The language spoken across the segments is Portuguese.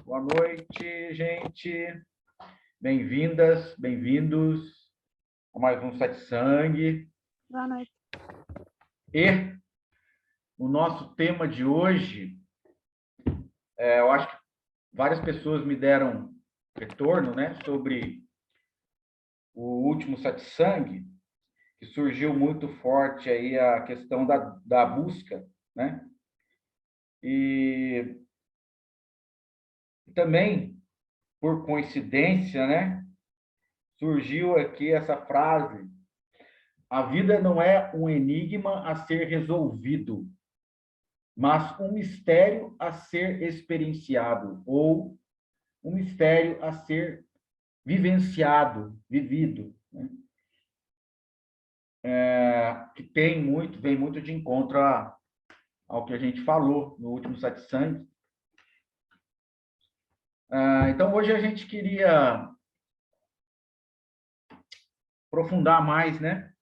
Boa noite, gente. Bem-vindas, bem-vindos a mais um Satsang. Boa noite. E o nosso tema de hoje, eu acho que várias pessoas me deram retorno, né, sobre o último Satsang, que surgiu muito forte aí a questão da busca, né? E também, por coincidência, né, surgiu aqui essa frase: a vida não é um enigma a ser resolvido, mas um mistério a ser experienciado, ou um mistério a ser vivenciado, vivido, né? Que vem muito de encontro ao que a gente falou no último satsang. Então, hoje a gente queria aprofundar mais, né?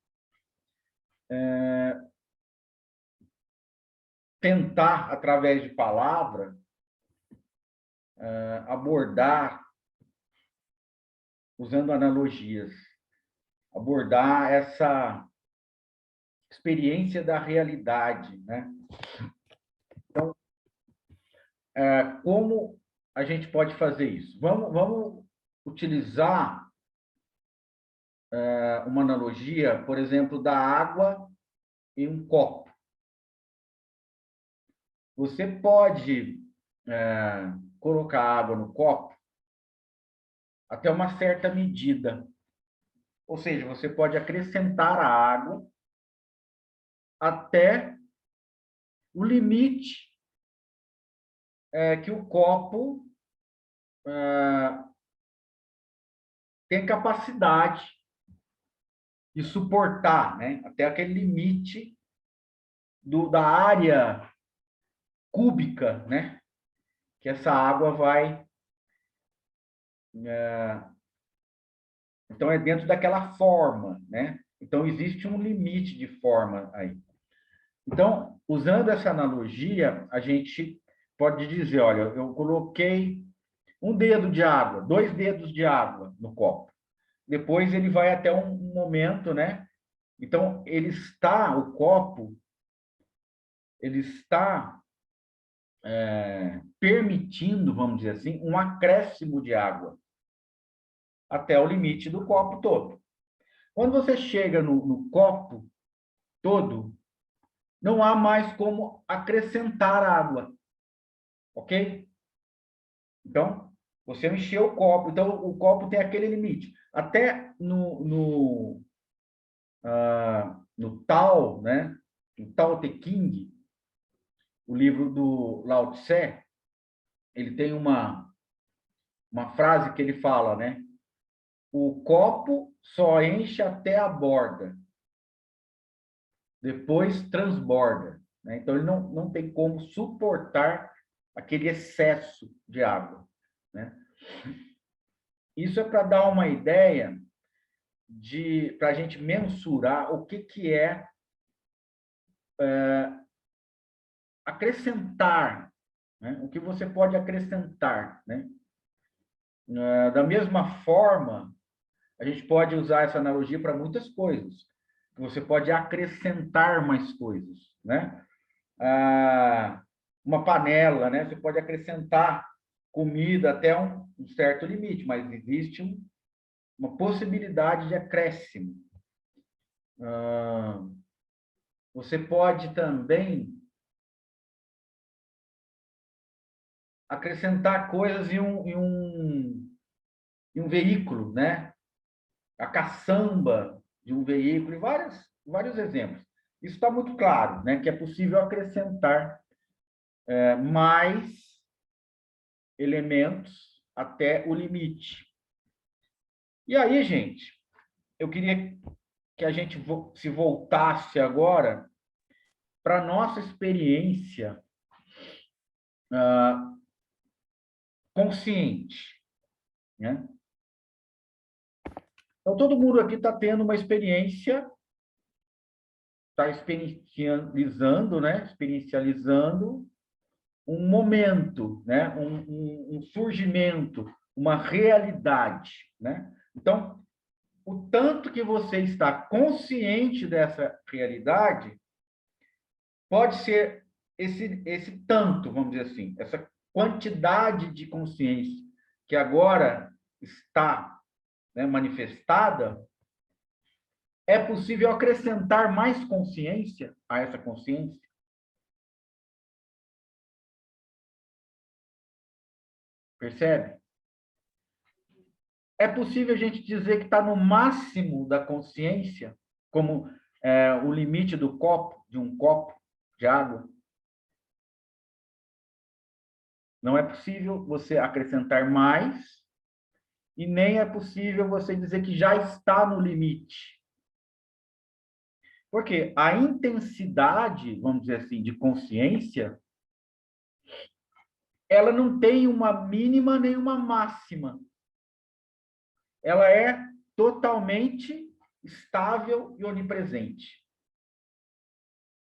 Tentar, através de palavra, abordar, usando analogias, abordar essa experiência da realidade, né? Então, como a gente pode fazer isso? Vamos utilizar uma analogia, por exemplo, da água em um copo. Você pode colocar água no copo até uma certa medida. Ou seja, você pode acrescentar a água até o limite que o copo tem capacidade de suportar, né? Até aquele limite da área cúbica, né? Que essa água vai... Então, é dentro daquela forma, né? Então, existe um limite de forma aí. Então, usando essa analogia, a gente pode dizer, olha, eu coloquei um dedo de água, 2 dedos de água no copo. Depois ele vai até um momento, né? Então, o copo, ele está permitindo, vamos dizer assim, um acréscimo de água até o limite do copo todo. Quando você chega no copo todo, não há mais como acrescentar água, ok? Então, você encheu o copo, então o copo tem aquele limite. Até no Tao, né? No Tao Te Ching, o livro do Lao Tse, ele tem uma frase que ele fala, né? O copo só enche até a borda, depois transborda, né? Então, ele não tem como suportar aquele excesso de água, né? Isso é para dar uma ideia para a gente mensurar o que é acrescentar, né? O que você pode acrescentar, né? Da mesma forma, a gente pode usar essa analogia para muitas coisas. Você pode acrescentar mais coisas, né? Uma panela, né? Você pode acrescentar comida até um certo limite, mas existe uma possibilidade de acréscimo. Você pode também acrescentar coisas em um veículo, né? A caçamba de um veículo, e vários exemplos. Isso está muito claro, né? Que é possível acrescentar mais elementos até o limite. E aí, gente, eu queria que a gente se voltasse agora para a nossa experiência consciente, né? Então, todo mundo aqui está tendo uma experiência, está experiencializando, né? Experiencializando um momento, né? Um surgimento, uma realidade, né? Então, o tanto que você está consciente dessa realidade pode ser esse tanto, vamos dizer assim, essa quantidade de consciência que agora está, né, manifestada. É possível acrescentar mais consciência a essa consciência? Percebe? É possível a gente dizer que está no máximo da consciência, como o limite do copo, de um copo de água? Não é possível você acrescentar mais e nem é possível você dizer que já está no limite. Porque a intensidade, vamos dizer assim, de consciência, ela não tem uma mínima nem uma máxima. Ela é totalmente estável e onipresente.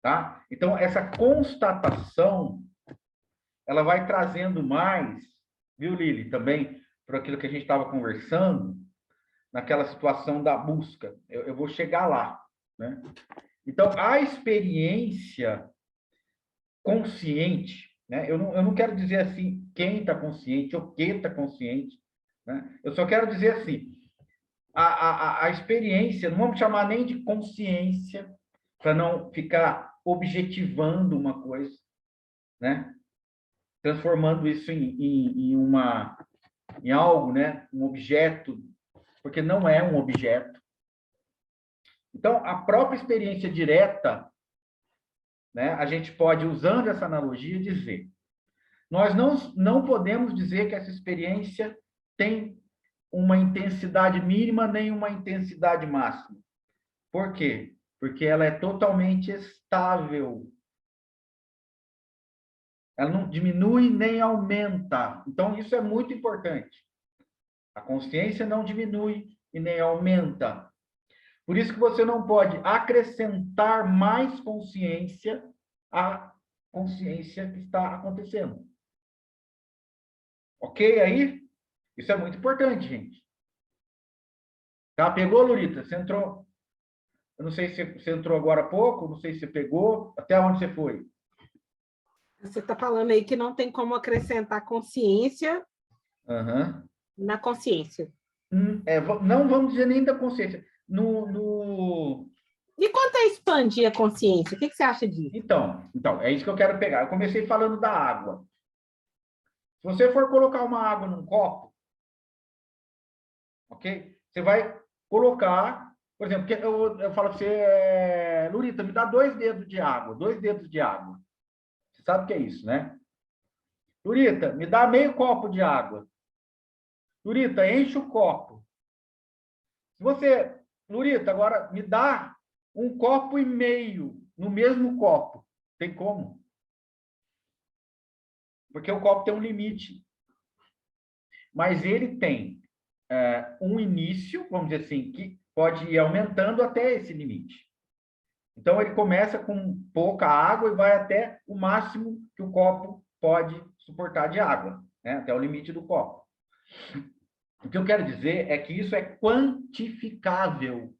Tá? Então, essa constatação, ela vai trazendo mais, viu, Lili, também, para aquilo que a gente estava conversando, naquela situação da busca. Eu vou chegar lá, né? Então, a experiência consciente, né? Eu não quero dizer assim quem está consciente ou que está consciente, né? Eu só quero dizer assim, a experiência, não vamos chamar nem de consciência, para não ficar objetivando uma coisa, né? Transformando isso em algo, né? Um objeto, porque não é um objeto. Então, a própria experiência direta, né? A gente pode, usando essa analogia, dizer: nós não podemos dizer que essa experiência tem uma intensidade mínima nem uma intensidade máxima. Por quê? Porque ela é totalmente estável. Ela não diminui nem aumenta. Então, isso é muito importante. A consciência não diminui e nem aumenta. Por isso que você não pode acrescentar mais consciência à consciência que está acontecendo. Ok aí? Isso é muito importante, gente. Já pegou, Lurita? Você entrou? Eu não sei se você entrou agora há pouco, não sei se você pegou. Até onde você foi? Você está falando aí que não tem como acrescentar consciência na consciência. Não vamos dizer nem da consciência. E quanto a expandir a consciência? O que você acha disso? Então, é isso que eu quero pegar. Eu comecei falando da água. Se você for colocar uma água num copo, ok? Você vai colocar, por exemplo, eu falo para você, Lurita, me dá 2 dedos de água, 2 dedos de água. Você sabe o que é isso, né? Lurita, me dá meio copo de água. Lurita, enche o copo. Se você, Lurita, agora me dá 1,5 copo no mesmo copo. Tem como? Porque o copo tem um limite. Mas ele tem um início, vamos dizer assim, que pode ir aumentando até esse limite. Então, ele começa com pouca água e vai até o máximo que o copo pode suportar de água, né? Até o limite do copo. O que eu quero dizer é que isso é quantificável.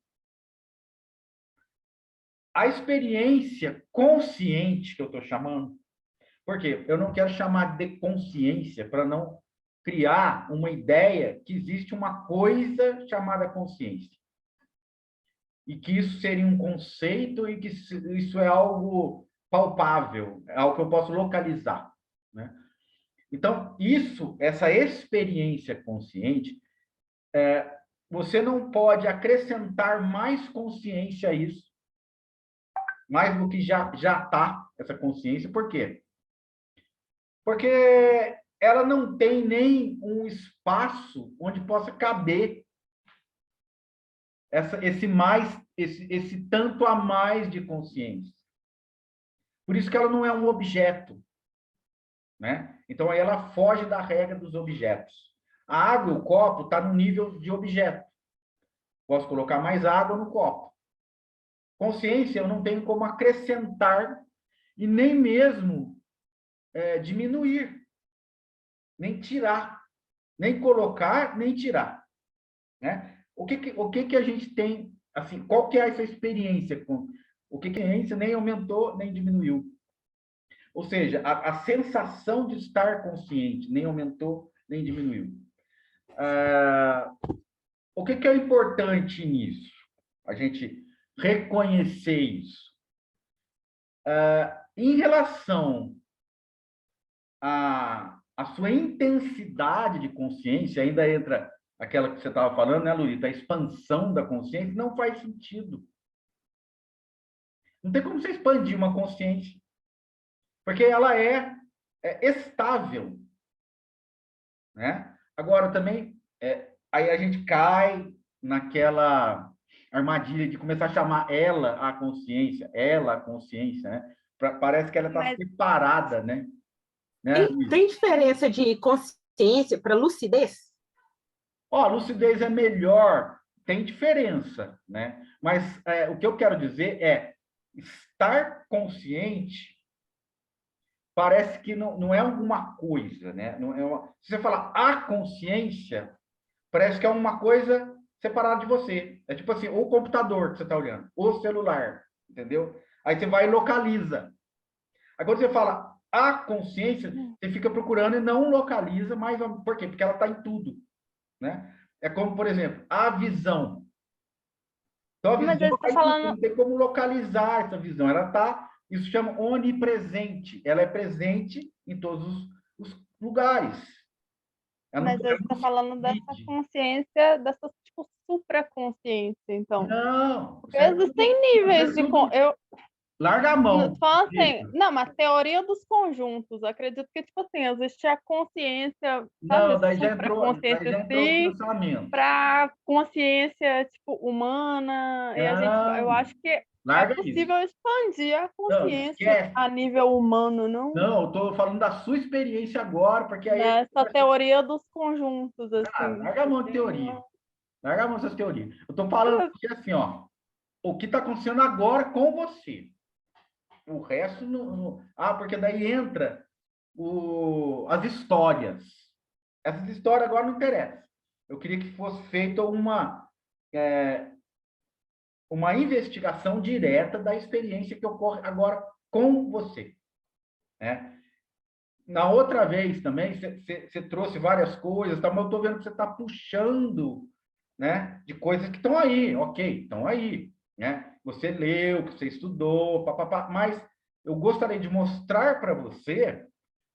A experiência consciente que eu estou chamando, porque eu não quero chamar de consciência para não criar uma ideia que existe uma coisa chamada consciência. E que isso seria um conceito e que isso é algo palpável, é algo que eu posso localizar, né? Então, essa experiência consciente, você não pode acrescentar mais consciência a isso, mais do que já está essa consciência. Por quê? Porque ela não tem nem um espaço onde possa caber esse tanto a mais de consciência. Por isso que ela não é um objeto, né? Então, aí ela foge da regra dos objetos. A água, o copo, está no nível de objeto. Posso colocar mais água no copo. Consciência, eu não tenho como acrescentar e nem mesmo diminuir, nem tirar, nem colocar, nem tirar, né? O que a gente tem, assim, qual que é essa experiência com o que a experiência nem aumentou, nem diminuiu? Ou seja, a sensação de estar consciente nem aumentou, nem diminuiu. O que é importante nisso? A gente reconhecer isso. Em relação à sua intensidade de consciência, ainda entra aquela que você estava falando, né, Lurita? A expansão da consciência não faz sentido. Não tem como você expandir uma consciência, porque ela é estável, né? Agora, também, aí a gente cai naquela armadilha de começar a chamar ela a consciência, né? Parece que ela está separada, né? Tem diferença de consciência para lucidez? Ó, lucidez é melhor, tem diferença, né? Mas o que eu quero dizer é estar consciente parece que não é alguma coisa, né? Não é se você falar a consciência, parece que é uma coisa separada de você. É tipo assim, o computador que você está olhando, o celular, entendeu? Aí você vai e localiza. Aí quando você fala a consciência, você fica procurando e não localiza, mas por quê? Porque ela está em tudo, né? É como, por exemplo, a visão. Então, a visão está em tudo, não tem como localizar essa visão. Ela está, isso chama onipresente. Ela é presente em todos os lugares. Mas você está falando dessa consciência, dessa tipo, supraconsciência, então. Não. Porque existem níveis de... Larga a mão. Assim, não, mas teoria dos conjuntos. Acredito que, tipo assim, existe a consciência, sabe? Não, daí já entrou o pensamento. Para consciência, tipo, humana. Não, e a gente, eu acho que é possível expandir a consciência a nível humano, não? Não, eu estou falando da sua experiência agora, porque aí... Essa teoria dos conjuntos, assim. Larga a mão de teoria. Larga a mão dessas teorias. Eu estou falando que, assim, ó, o que está acontecendo agora com você. O resto não... porque daí entra as histórias. Essas histórias agora não interessam. Eu queria que fosse feita uma investigação direta da experiência que ocorre agora com você, né? Na outra vez também, você trouxe várias coisas, tá? Mas eu estou vendo que você está puxando, né, de coisas que estão aí, ok, estão aí, né? Você leu, que você estudou, papapá, mas eu gostaria de mostrar para você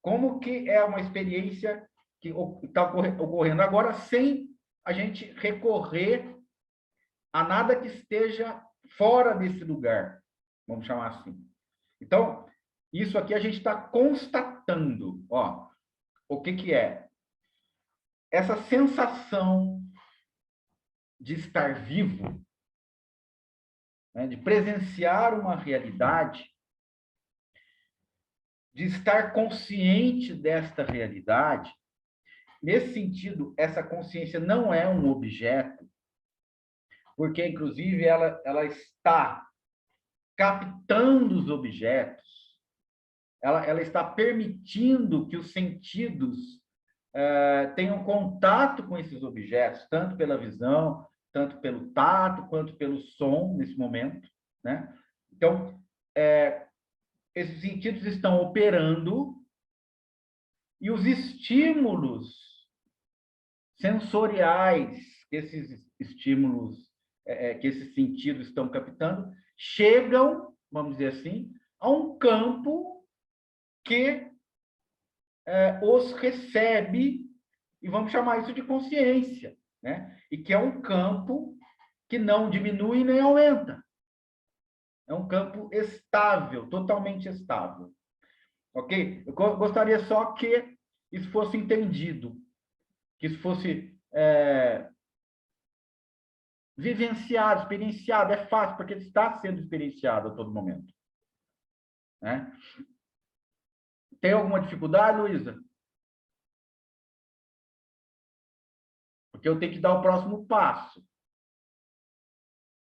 como que é uma experiência que está ocorrendo agora sem a gente recorrer a nada que esteja fora desse lugar, vamos chamar assim. Então, isso aqui a gente está constatando, ó, o que é? Essa sensação de estar vivo, né, de presenciar uma realidade, de estar consciente desta realidade. Nesse sentido, essa consciência não é um objeto, porque, inclusive, ela está captando os objetos, ela está permitindo que os sentidos tenham contato com esses objetos, tanto pela visão, tanto pelo tato, quanto pelo som, nesse momento, né? Então, esses sentidos estão operando e os estímulos sensoriais que esses estímulos, que esses sentidos estão captando, chegam, vamos dizer assim, a um campo que os recebe, e vamos chamar isso de consciência, né? E que é um campo que não diminui nem aumenta. É um campo estável, totalmente estável. Ok? Eu gostaria só que isso fosse entendido, que isso fosse vivenciado, experienciado. É fácil, porque está sendo experienciado a todo momento. Né? Tem alguma dificuldade, Luísa? Porque eu tenho que dar o próximo passo.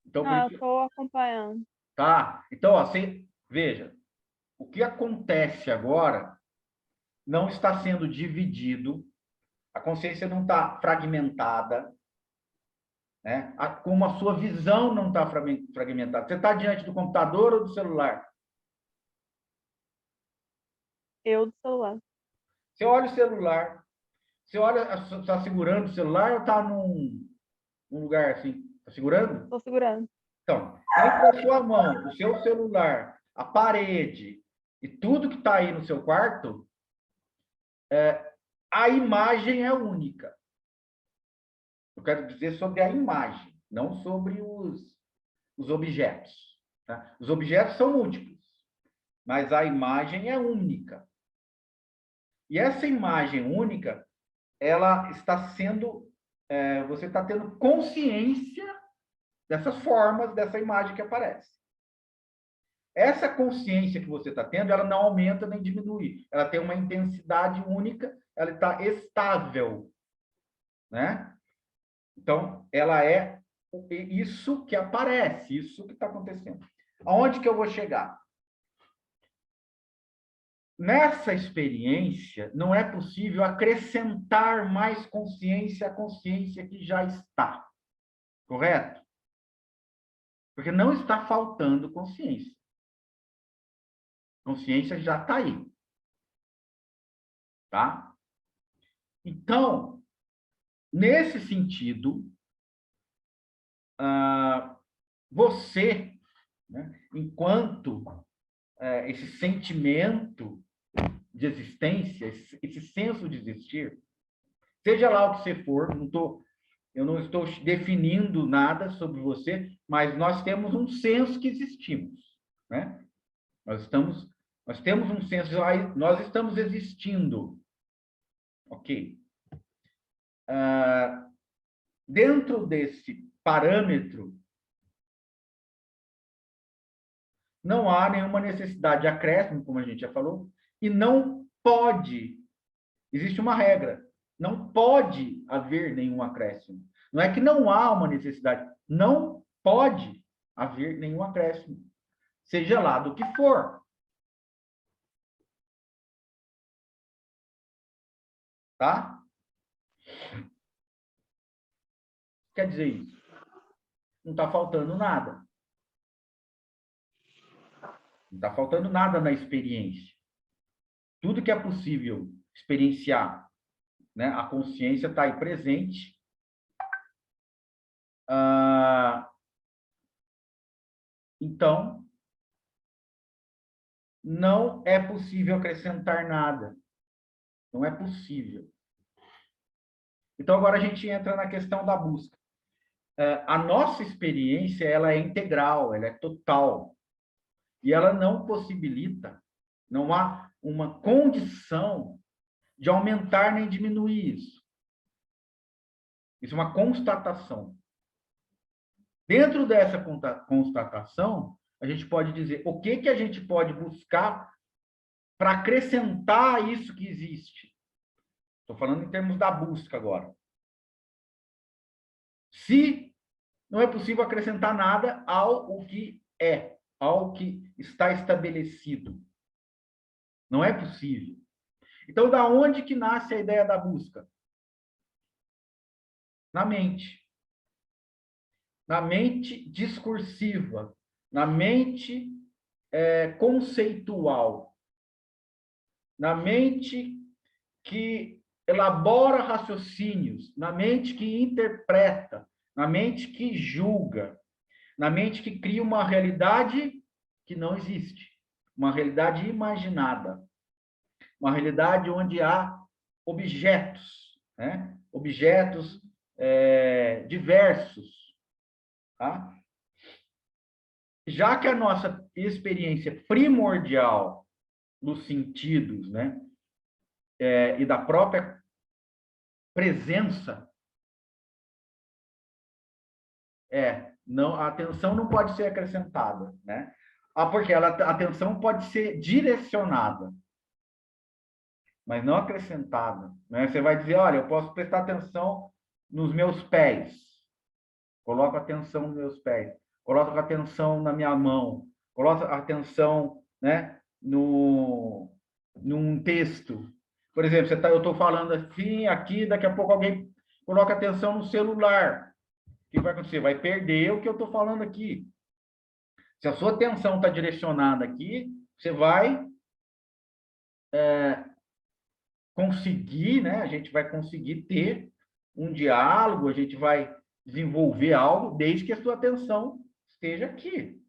Então, eu estou acompanhando. Tá? Então, ó, veja, o que acontece agora não está sendo dividido, a consciência não está fragmentada, né? Como a sua visão não está fragmentada. Você está diante do computador ou do celular? Eu do celular. Você olha o celular, você olha, está segurando o celular ou está num lugar assim? Está segurando? Estou segurando. Então, entre a sua mão, o seu celular, a parede e tudo que está aí no seu quarto, a imagem é única. Eu quero dizer sobre a imagem, não sobre os objetos. Tá? Os objetos são múltiplos, mas a imagem é única. E essa imagem única, ela está sendo, você está tendo consciência dessas formas, dessa imagem que aparece. Essa consciência que você está tendo, ela não aumenta nem diminui. Ela tem uma intensidade única, ela está estável, né? Então, ela é isso que aparece, isso que está acontecendo. Aonde que eu vou chegar? Nessa experiência, não é possível acrescentar mais consciência à consciência que já está. Correto? Porque não está faltando consciência. Consciência já está aí. Tá? Então, nesse sentido, você, né, enquanto esse sentimento de existência, esse senso de existir, seja lá o que você for, eu não estou definindo nada sobre você, mas nós temos um senso que existimos, né? Nós temos um senso, nós estamos existindo, ok? Dentro desse parâmetro, não há nenhuma necessidade de acréscimo, como a gente já falou, e não pode, existe uma regra, não pode haver nenhum acréscimo. Não é que não há uma necessidade, não pode haver nenhum acréscimo, seja lá do que for. Tá? Quer dizer isso? Não está faltando nada. Não está faltando nada na experiência. Tudo que é possível experienciar, né? A consciência está aí presente. Então, não é possível acrescentar nada. Não é possível. Então, agora a gente entra na questão da busca. A nossa experiência, ela é integral, ela é total. E ela não possibilita, não há uma condição de aumentar nem diminuir isso. Isso é uma constatação. Dentro dessa constatação, a gente pode dizer o que a gente pode buscar para acrescentar isso que existe. Estou falando em termos da busca agora. Se não é possível acrescentar nada ao que é, ao que está estabelecido. Não é possível. Então, da onde que nasce a ideia da busca? Na mente. Na mente discursiva, na mente conceitual, na mente que elabora raciocínios, na mente que interpreta, na mente que julga, na mente que cria uma realidade que não existe, uma realidade imaginada, uma realidade onde há objetos, né? Objetos diversos. Tá? Já que a nossa experiência primordial nos sentidos, né, e da própria presença, não, a atenção não pode ser acrescentada, né? Porque a atenção pode ser direcionada, mas não acrescentada, né? Você vai dizer, olha, eu posso prestar atenção nos meus pés, coloco atenção nos meus pés, coloco atenção na minha mão, coloco atenção, né, num texto. Por exemplo, eu estou falando assim, aqui, daqui a pouco alguém coloca atenção no celular. O que vai acontecer? Vai perder o que eu estou falando aqui. Se a sua atenção está direcionada aqui, você vai conseguir, né? A gente vai conseguir ter um diálogo, a gente vai desenvolver algo, desde que a sua atenção esteja aqui.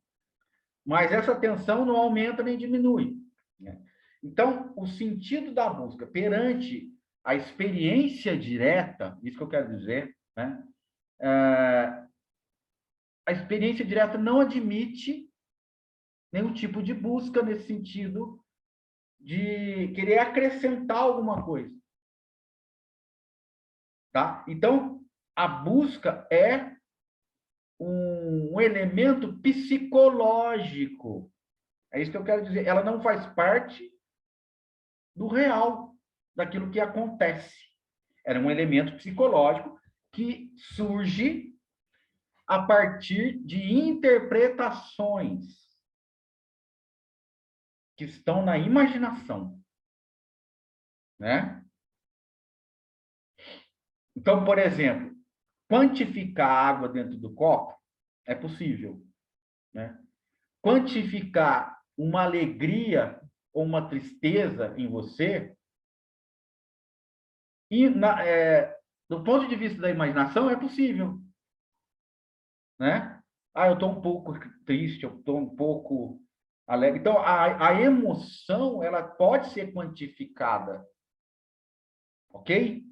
Mas essa atenção não aumenta nem diminui, né? Então, o sentido da busca perante a experiência direta, isso que eu quero dizer, né? A experiência direta não admite nenhum tipo de busca nesse sentido de querer acrescentar alguma coisa, tá? Então, a busca é um elemento psicológico. É isso que eu quero dizer. Ela não faz parte do real, daquilo que acontece. Era um elemento psicológico que surge a partir de interpretações que estão na imaginação, né? Então, por exemplo, quantificar a água dentro do copo é possível, né? Quantificar uma alegria ou uma tristeza em você, e do ponto de vista da imaginação, é possível, né? Ah, eu estou um pouco triste, eu estou um pouco alegre. Então, a emoção, ela pode ser quantificada, ok?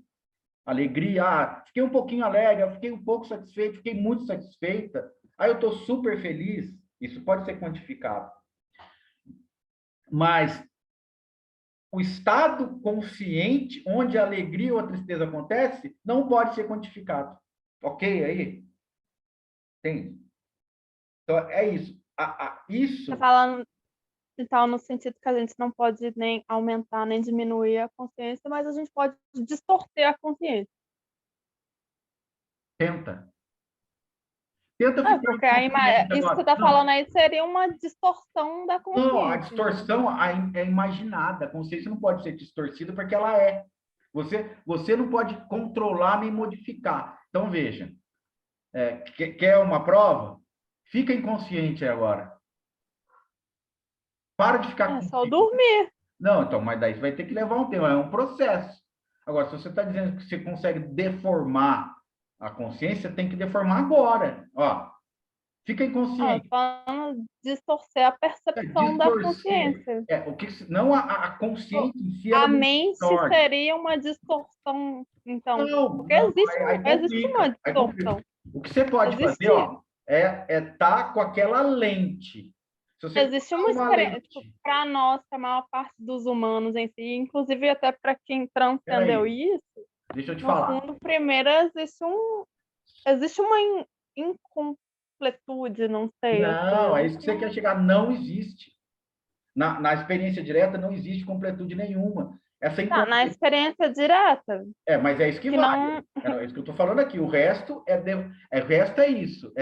Alegria, fiquei um pouquinho alegre, fiquei um pouco satisfeito, fiquei muito satisfeita. Aí eu estou super feliz. Isso pode ser quantificado. Mas o estado consciente, onde a alegria ou a tristeza acontece, não pode ser quantificado. Ok aí? Tem. Então, é isso. Isso... Você falando, então, no sentido que a gente não pode nem aumentar, nem diminuir a consciência, mas a gente pode distorcer a consciência. Tenta ficar porque isso que você está falando aí seria uma distorção da consciência. Não, a distorção é imaginada. A consciência não pode ser distorcida porque ela é. Você não pode controlar nem modificar. Então, veja, quer uma prova? Fica inconsciente agora. Para de ficar... É só dormir. Não, então, mas daí você vai ter que levar um tempo, é um processo. Agora, se você está dizendo que você consegue deformar a consciência, tem que deformar agora. Ó, fica inconsciente. Falando distorcer a percepção da consciência. Não a consciência em si. A mente seria uma distorção, então. Não, porque existe uma distorção. O que você pode fazer, ó, é estar com aquela lente. Existe uma experiência, para nós, para a maior parte dos humanos em si, inclusive até para quem transcendeu isso, deixa eu te falar. No fundo, primeiro, existe uma incompletude, não sei. Não, é isso que você quer chegar. Não existe. Na experiência direta, não existe completude nenhuma. Na experiência direta. Mas é isso que vale. É isso que eu estou falando aqui. O resto é isso.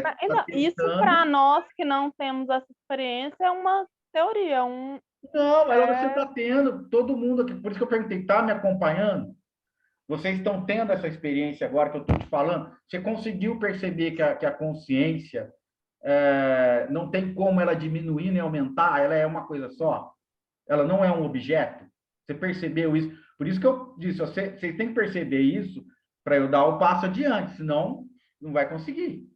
Isso, para nós que não temos essa experiência, é uma teoria. Não, você está tendo, todo mundo aqui. Por isso que eu perguntei, está me acompanhando? Vocês estão tendo essa experiência agora que eu estou te falando? Você conseguiu perceber que a consciência não tem como ela diminuir nem aumentar? Ela é uma coisa só? Ela não é um objeto? Você percebeu isso? Por isso que eu disse, vocês têm que perceber isso para eu dar o passo adiante, senão não vai conseguir.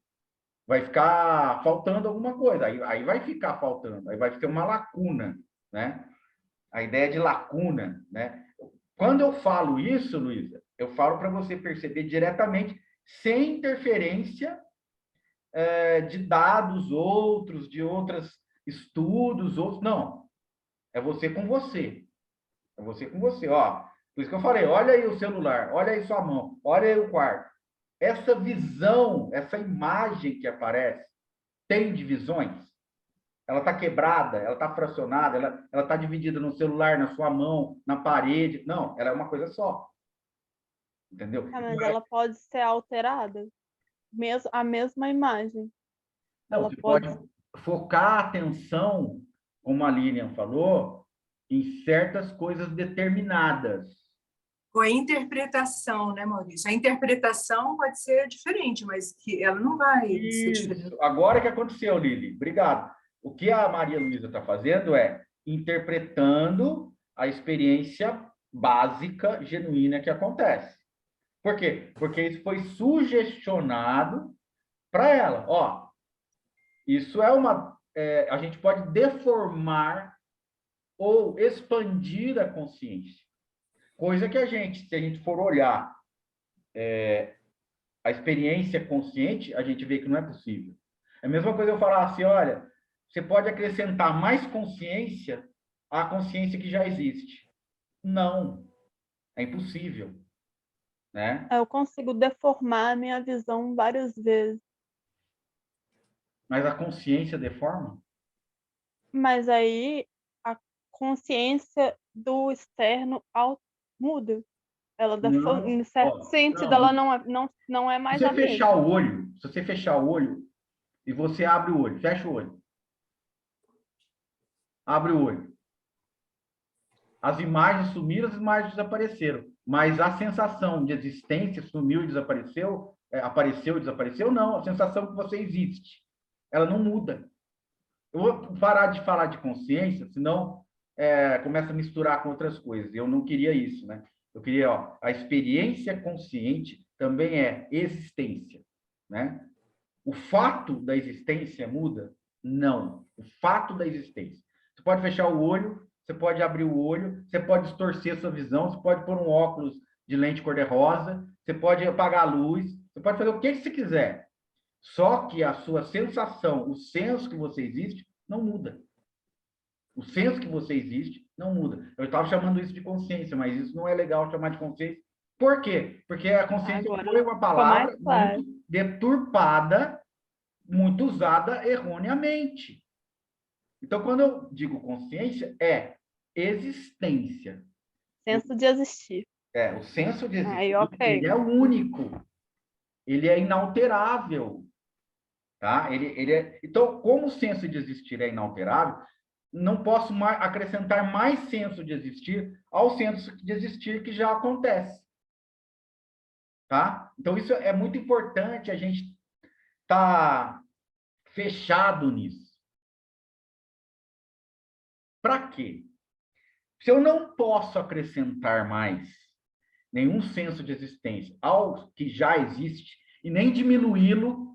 Vai ficar faltando alguma coisa, aí vai ficar faltando, aí vai ter uma lacuna, né? A ideia de lacuna, né? Quando eu falo isso, Luísa, eu falo para você perceber diretamente, sem interferência de dados outros, de outros estudos, não. É você com você. É você com você, ó. Por isso que eu falei, olha aí o celular, olha aí sua mão, olha aí o quarto. Essa visão, essa imagem que aparece, tem divisões? Ela está quebrada, ela está fracionada, ela está dividida no celular, na sua mão, na parede. Não, ela é uma coisa só. Entendeu? Mas ela pode ser alterada, a mesma imagem. Não, você pode focar a atenção, como a Lilian falou, em certas coisas determinadas. Ou a interpretação, né, Maurício? A interpretação pode ser diferente, mas que ela não vai ser diferente. Isso. Agora que aconteceu, Lili. Obrigado. O que a Maria Luísa está fazendo é interpretando a experiência básica, genuína que acontece. Por quê? Porque isso foi sugestionado para ela. Ó, isso é uma... a gente pode deformar ou expandir a consciência. Coisa que se a gente for olhar a experiência consciente, a gente vê que não é possível. É a mesma coisa eu falar assim, olha, você pode acrescentar mais consciência à consciência que já existe. Não, é impossível, né? Eu consigo deformar a minha visão várias vezes. Mas a consciência deforma? Mas aí a consciência do externo muda. Ela, em certo sentido, ela não é mais a mesma. Se você fechar o olho e você abre o olho, fecha o olho. Abre o olho. As imagens sumiram, as imagens desapareceram. Mas a sensação de existência sumiu e desapareceu, apareceu e desapareceu, não. A sensação que você existe, ela não muda. Eu vou parar de falar de consciência, senão começa a misturar com outras coisas. Eu não queria isso, né? Eu queria, a experiência consciente também é existência, né? O fato da existência muda? Não. O fato da existência. Você pode fechar o olho, você pode abrir o olho, você pode distorcer a sua visão, você pode pôr um óculos de lente cor-de-rosa, você pode apagar a luz, você pode fazer o que você quiser. Só que a sua sensação, o senso que você existe, não muda. O senso que você existe não muda. Eu estava chamando isso de consciência, mas isso não é legal chamar de consciência. Por quê? Porque a consciência foi uma palavra muito deturpada, muito usada erroneamente. Então, quando eu digo consciência, é existência. Senso de existir. O senso de existir. Aí, okay. Ele é único. Ele é inalterável. Tá? Então, como o senso de existir é inalterável, não posso acrescentar mais senso de existir ao senso de existir que já acontece. Tá? Então, isso é muito importante a gente estar fechado nisso. Para quê? Se eu não posso acrescentar mais nenhum senso de existência ao que já existe e nem diminuí-lo,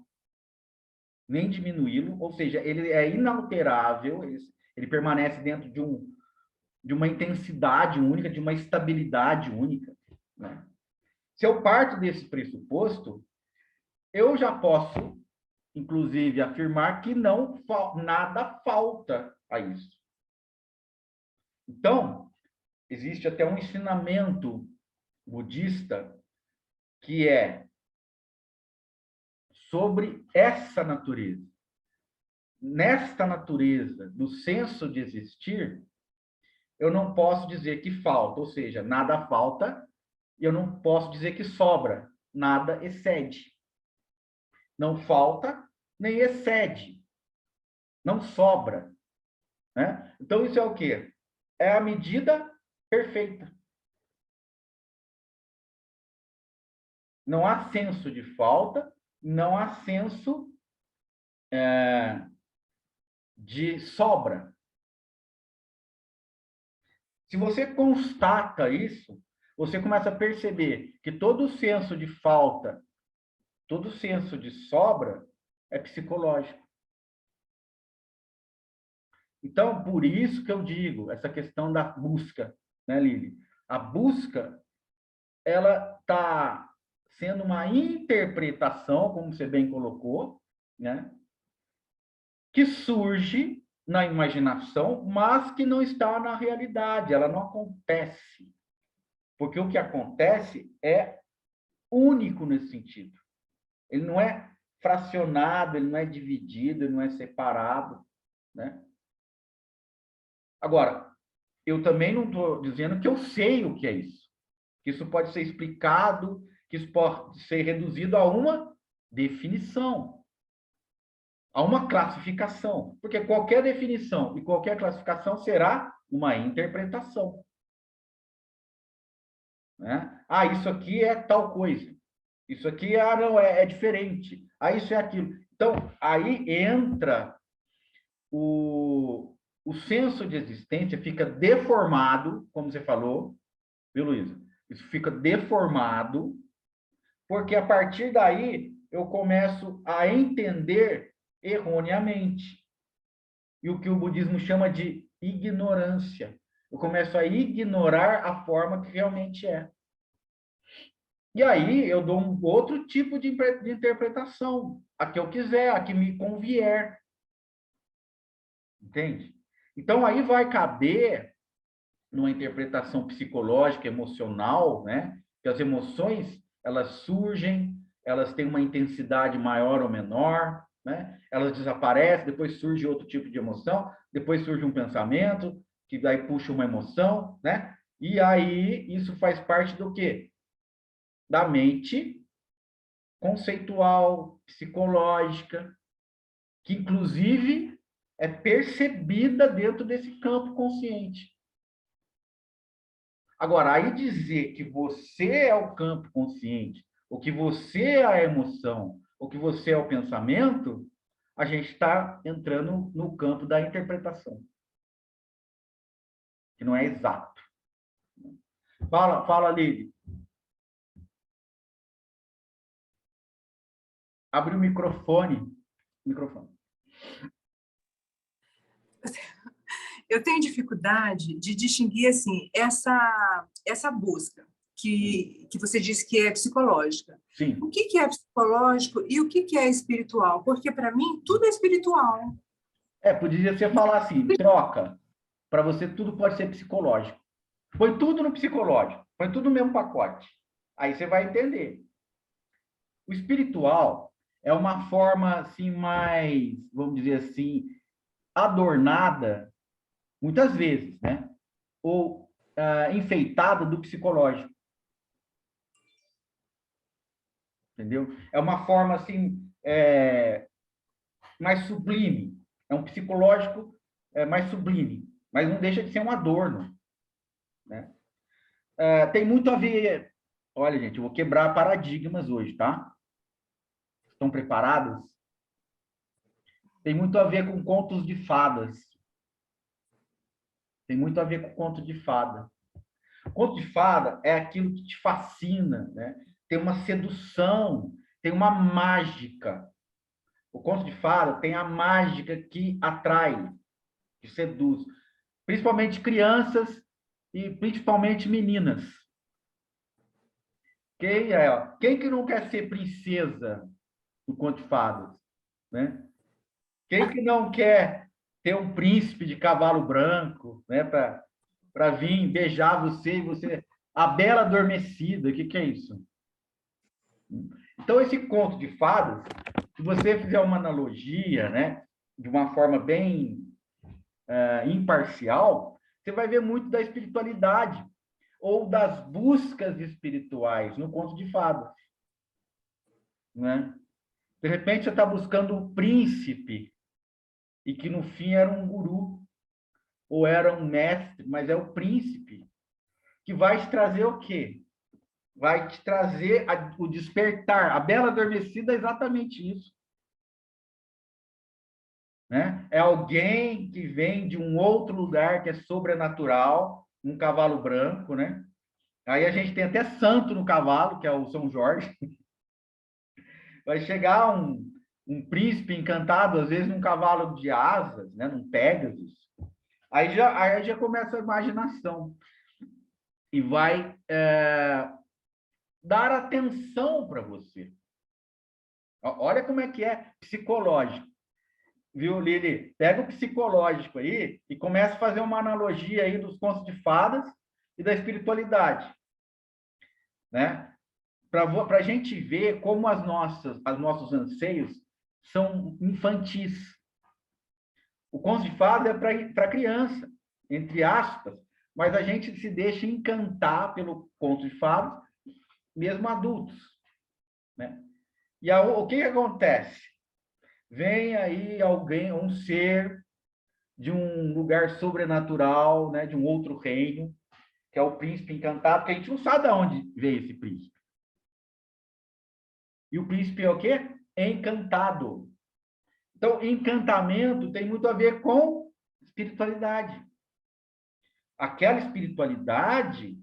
ou seja, ele é inalterável, ele permanece dentro de uma intensidade única, de uma estabilidade única, né? Se eu parto desse pressuposto, eu já posso, inclusive, afirmar que nada falta a isso. Então, existe até um ensinamento budista que é sobre essa natureza. Nesta natureza, no senso de existir, eu não posso dizer que falta, ou seja, nada falta, e eu não posso dizer que sobra, nada excede. Não falta, nem excede. Não sobra, né? Então, isso é o quê? É a medida perfeita. Não há senso de falta, não há senso de sobra. Se você constata isso, você começa a perceber que todo senso de falta, todo senso de sobra é psicológico. Então, por isso que eu digo, essa questão da busca, né, Lili? A busca, ela está sendo uma interpretação, como você bem colocou, né, que surge na imaginação, mas que não está na realidade, ela não acontece. Porque o que acontece é único nesse sentido. Ele não é fracionado, ele não é dividido, ele não é separado, né? Agora, eu também não estou dizendo que eu sei o que é isso. Que isso pode ser explicado, que isso pode ser reduzido a uma definição, a uma classificação. Porque qualquer definição e qualquer classificação será uma interpretação. né? Ah, isso aqui é tal coisa. Isso aqui, não, é diferente. Ah, isso é aquilo. Então, aí entra o senso de existência, fica deformado, como você falou, viu, Luísa? Isso fica deformado, porque a partir daí eu começo a entender erroneamente. E o que o budismo chama de ignorância. Eu começo a ignorar a forma que realmente é. E aí eu dou um outro tipo de interpretação, a que eu quiser, a que me convier. Entende? Então aí vai caber numa interpretação psicológica, emocional, né? Que as emoções, elas surgem, elas têm uma intensidade maior ou menor, né? Elas desaparecem, depois surge outro tipo de emoção, depois surge um pensamento, que daí puxa uma emoção, né? E aí isso faz parte do quê? Da mente conceitual, psicológica, que inclusive é percebida dentro desse campo consciente. Agora, aí dizer que você é o campo consciente, ou que você é a emoção, ou que você é o pensamento, a gente está entrando no campo da interpretação, que não é exato. Fala, Lili. Abre o microfone. Eu tenho dificuldade de distinguir assim essa busca que você disse que é psicológica. Sim. O que é psicológico e o que é espiritual? Porque, para mim, tudo é espiritual. Podia você falar assim, troca. Para você, tudo pode ser psicológico. Põe tudo no psicológico. Põe tudo no mesmo pacote. Aí você vai entender. O espiritual é uma forma assim mais, vamos dizer assim, adornada, muitas vezes, né? Ou enfeitada do psicológico. Entendeu? É uma forma assim mais sublime. É um psicológico mais sublime, mas não deixa de ser um adorno, né? Tem muito a ver. Olha, gente, eu vou quebrar paradigmas hoje, tá? Estão preparados? Tem muito a ver com contos de fadas. Tem muito a ver com conto de fada. Conto de fada é aquilo que te fascina, né? Tem uma sedução, tem uma mágica. O conto de fada tem a mágica que atrai, que seduz, principalmente crianças e principalmente meninas. Quem que não quer ser princesa do conto de fadas, né? Quem que não quer ter um príncipe de cavalo branco, né, para vir beijar você e você a bela adormecida, o que é isso? Então esse conto de fadas, se você fizer uma analogia, né, de uma forma bem imparcial, você vai ver muito da espiritualidade ou das buscas espirituais no conto de fadas, né? De repente você está buscando um príncipe e que no fim era um guru ou era um mestre, mas é o príncipe que vai te trazer o quê? Vai te trazer o despertar. A Bela Adormecida é exatamente isso. Né? É alguém que vem de um outro lugar que é sobrenatural, um cavalo branco, né? Aí a gente tem até santo no cavalo, que é o São Jorge. Vai chegar um príncipe encantado, às vezes num cavalo de asas, né? Num Pégasus. Aí já começa a imaginação. E vai dar atenção para você. Olha como é que é psicológico. Viu, Lili? Pega o psicológico aí e começa a fazer uma analogia aí dos contos de fadas e da espiritualidade. Né? Para a gente ver como os nossos anseios são infantis. O conto de fadas é para criança, entre aspas, mas a gente se deixa encantar pelo conto de fadas, mesmo adultos. Né? E o que acontece? Vem aí alguém, um ser de um lugar sobrenatural, né, de um outro reino, que que é o príncipe encantado, que a gente não sabe de onde veio esse príncipe. E o príncipe é o quê? Encantado. Então, encantamento tem muito a ver com espiritualidade. Aquela espiritualidade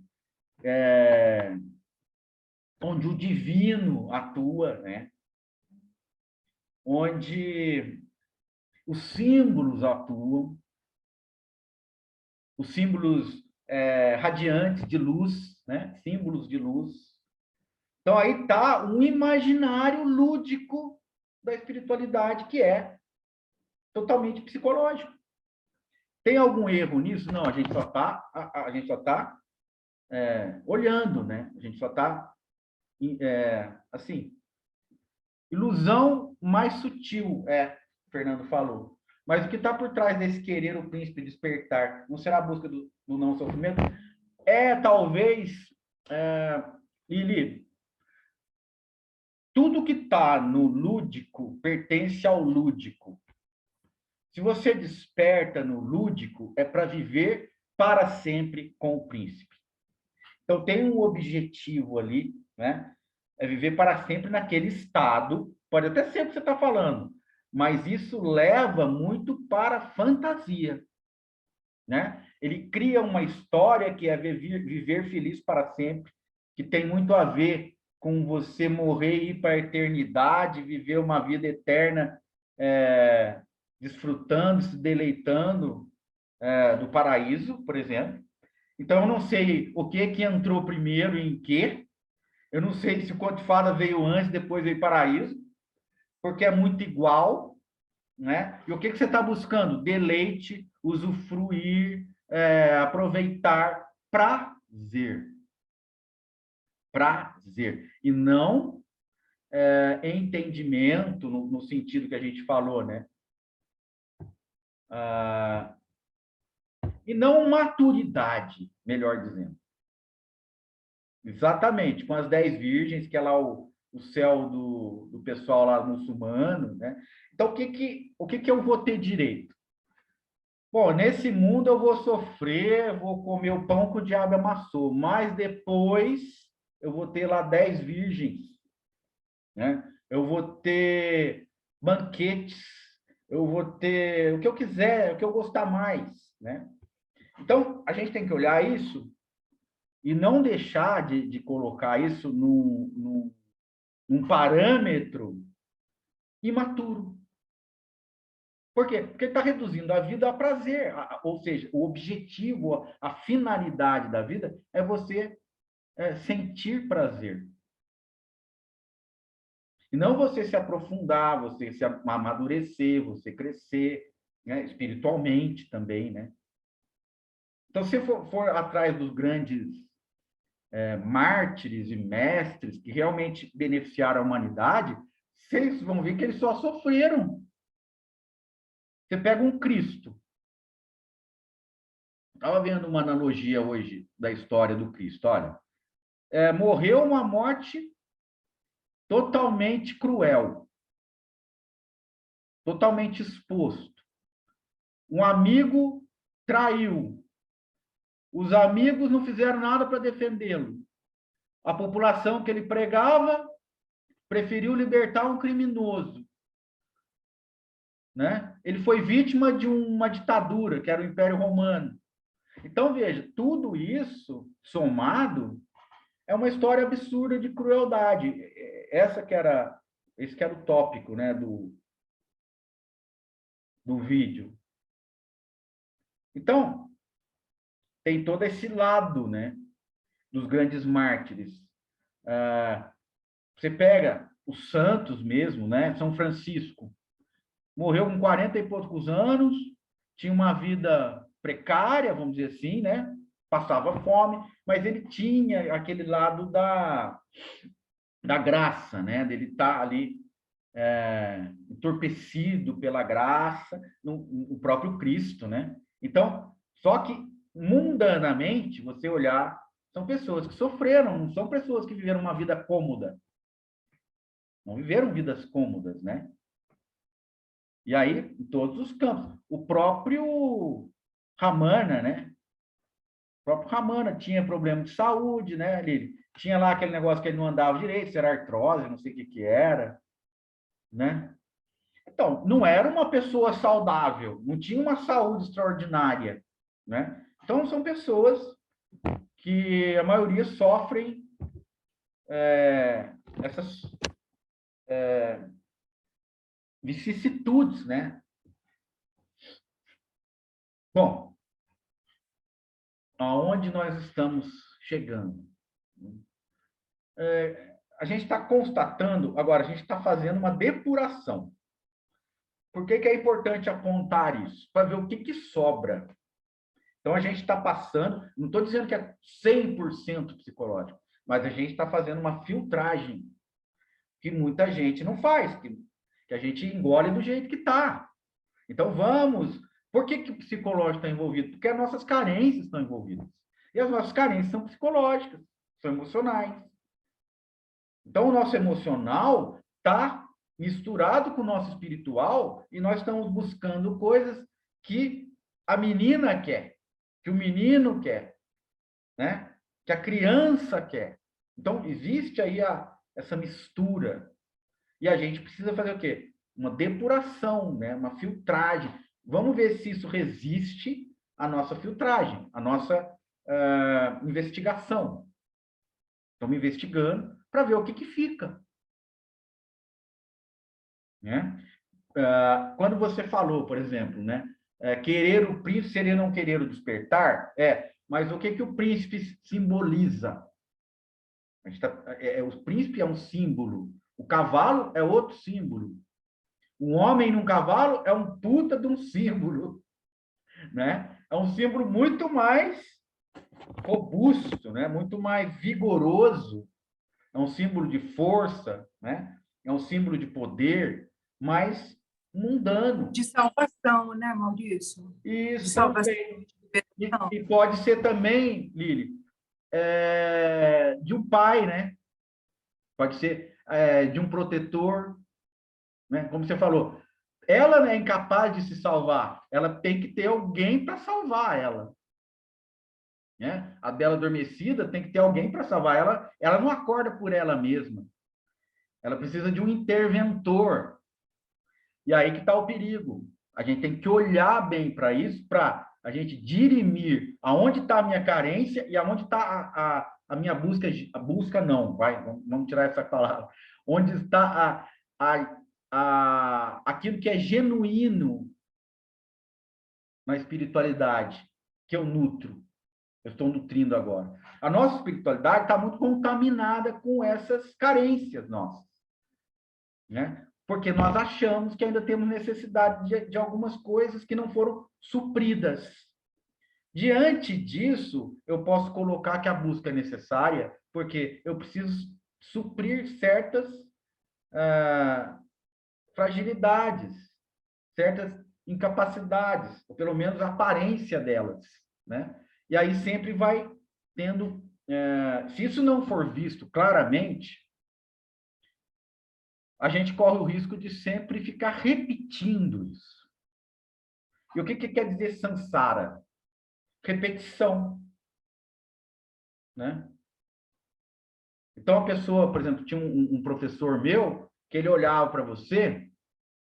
onde o divino atua, né? Onde os símbolos atuam, os símbolos radiantes de luz, né? Símbolos de luz. Então, aí está um imaginário lúdico da espiritualidade, que é totalmente psicológico. Tem algum erro nisso? Não, a gente só está olhando, né? A gente só está, assim, ilusão mais sutil, o Fernando falou. Mas o que está por trás desse querer o príncipe despertar? Não será a busca do não sofrimento? Talvez, Lili, tudo que está no lúdico pertence ao lúdico. Se você desperta no lúdico, é para viver para sempre com o príncipe. Então, tem um objetivo ali, né? É viver para sempre naquele estado. Pode até ser o que você está falando, mas isso leva muito para a fantasia, né? Ele cria uma história que é viver feliz para sempre, que tem muito a ver com você morrer e ir para a eternidade, viver uma vida eterna, desfrutando, se deleitando do paraíso, por exemplo. Então, eu não sei o que entrou primeiro e em quê. Eu não sei se o Conto de Fada veio antes, depois veio Paraíso, porque é muito igual, né? E o que você está buscando? Deleite, usufruir, aproveitar, prazer. Prazer. E não entendimento, no sentido que a gente falou, né? E não maturidade, melhor dizendo. Exatamente, com as 10 virgens, que é lá o céu do pessoal lá muçulmano, né? Então, o que eu vou ter direito? Bom, nesse mundo eu vou sofrer, vou comer o pão que o diabo amassou, mas depois eu vou ter lá 10 virgens, né? Eu vou ter banquetes, eu vou ter o que eu quiser, o que eu gostar mais, né? Então, a gente tem que olhar isso e não deixar de colocar isso num parâmetro imaturo. Por quê? Porque está reduzindo a vida a prazer. Ou seja, o objetivo, a finalidade da vida é você sentir prazer. E não você se aprofundar, você se amadurecer, você crescer, né? Espiritualmente também, né? Então, se for atrás dos grandes mártires e mestres que realmente beneficiaram a humanidade, vocês vão ver que eles só sofreram. Você pega um Cristo. Estava vendo uma analogia hoje da história do Cristo. Olha, morreu uma morte totalmente cruel, totalmente exposto. Um amigo traiu. Os amigos não fizeram nada para defendê-lo. A população que ele pregava preferiu libertar um criminoso, né? Ele foi vítima de uma ditadura, que era o Império Romano. Então, veja, tudo isso somado é uma história absurda de crueldade. Esse que era o tópico, né, do vídeo. Então, tem todo esse lado, né, dos grandes mártires. Você pega os santos mesmo, né? São Francisco. Morreu com 40 e poucos anos, tinha uma vida precária, vamos dizer assim, né? Passava fome, mas ele tinha aquele lado da graça, né? Dele estar ali entorpecido pela graça, no próprio Cristo, né? Então, só que mundanamente, você olhar, são pessoas que sofreram, não são pessoas que viveram uma vida cômoda. Não viveram vidas cômodas, né? E aí, em todos os campos. O próprio Ramana, né? próprio Ramana tinha problema de saúde, né, Lili? Tinha lá aquele negócio que ele não andava direito, se era artrose, não sei o que era, né? Então, não era uma pessoa saudável, não tinha uma saúde extraordinária, né? Então, são pessoas que a maioria sofrem essas vicissitudes, né? Bom, aonde nós estamos chegando? A gente está constatando, agora, a gente está fazendo uma depuração. Por que é importante apontar isso? Para ver o que sobra. Então, a gente está passando, não estou dizendo que é 100% psicológico, mas a gente está fazendo uma filtragem que muita gente não faz, que a gente engole do jeito que está. Então, vamos... Por que o psicológico está envolvido? Porque as nossas carências estão envolvidas. E as nossas carências são psicológicas, são emocionais. Então, o nosso emocional está misturado com o nosso espiritual e nós estamos buscando coisas que a menina quer, que o menino quer, né? Que a criança quer. Então, existe aí essa mistura. E a gente precisa fazer o quê? Uma depuração, né? Uma filtragem. Vamos ver se isso resiste à nossa filtragem, à nossa investigação. Estamos investigando para ver o que fica. Né? Quando você falou, por exemplo, né? Querer o príncipe seria não querer o despertar? Mas o que o príncipe simboliza? O príncipe é um símbolo. O cavalo é outro símbolo. Um homem num cavalo é um puta de um símbolo. Né? É um símbolo muito mais robusto, né? Muito mais vigoroso. É um símbolo de força, né? É um símbolo de poder, mas mundano. De salvação, né, Maurício? Isso de salvação. também. E pode ser também, Lili, de um pai, né? Pode ser de um protetor, né? Como você falou, ela é incapaz de se salvar, ela tem que ter alguém para salvar ela. Né? A Bela Adormecida tem que ter alguém para salvar ela. Ela não acorda por ela mesma. Ela precisa de um interventor. E aí que está o perigo. A gente tem que olhar bem para isso, para a gente dirimir aonde está a minha carência e aonde está a minha busca. A busca não, vamos tirar essa palavra. Onde está aquilo que é genuíno na espiritualidade, que eu nutro. Eu estou nutrindo agora. A nossa espiritualidade está muito contaminada com essas carências nossas. Né? Porque nós achamos que ainda temos necessidade de algumas coisas que não foram supridas. Diante disso, eu posso colocar que a busca é necessária, porque eu preciso suprir certas fragilidades, certas incapacidades, ou pelo menos a aparência delas. Né? E aí sempre vai tendo... se isso não for visto claramente, a gente corre o risco de sempre ficar repetindo isso. E o que quer dizer samsara? Repetição. Né? Então, a pessoa, por exemplo, tinha um professor meu, que ele olhava para você,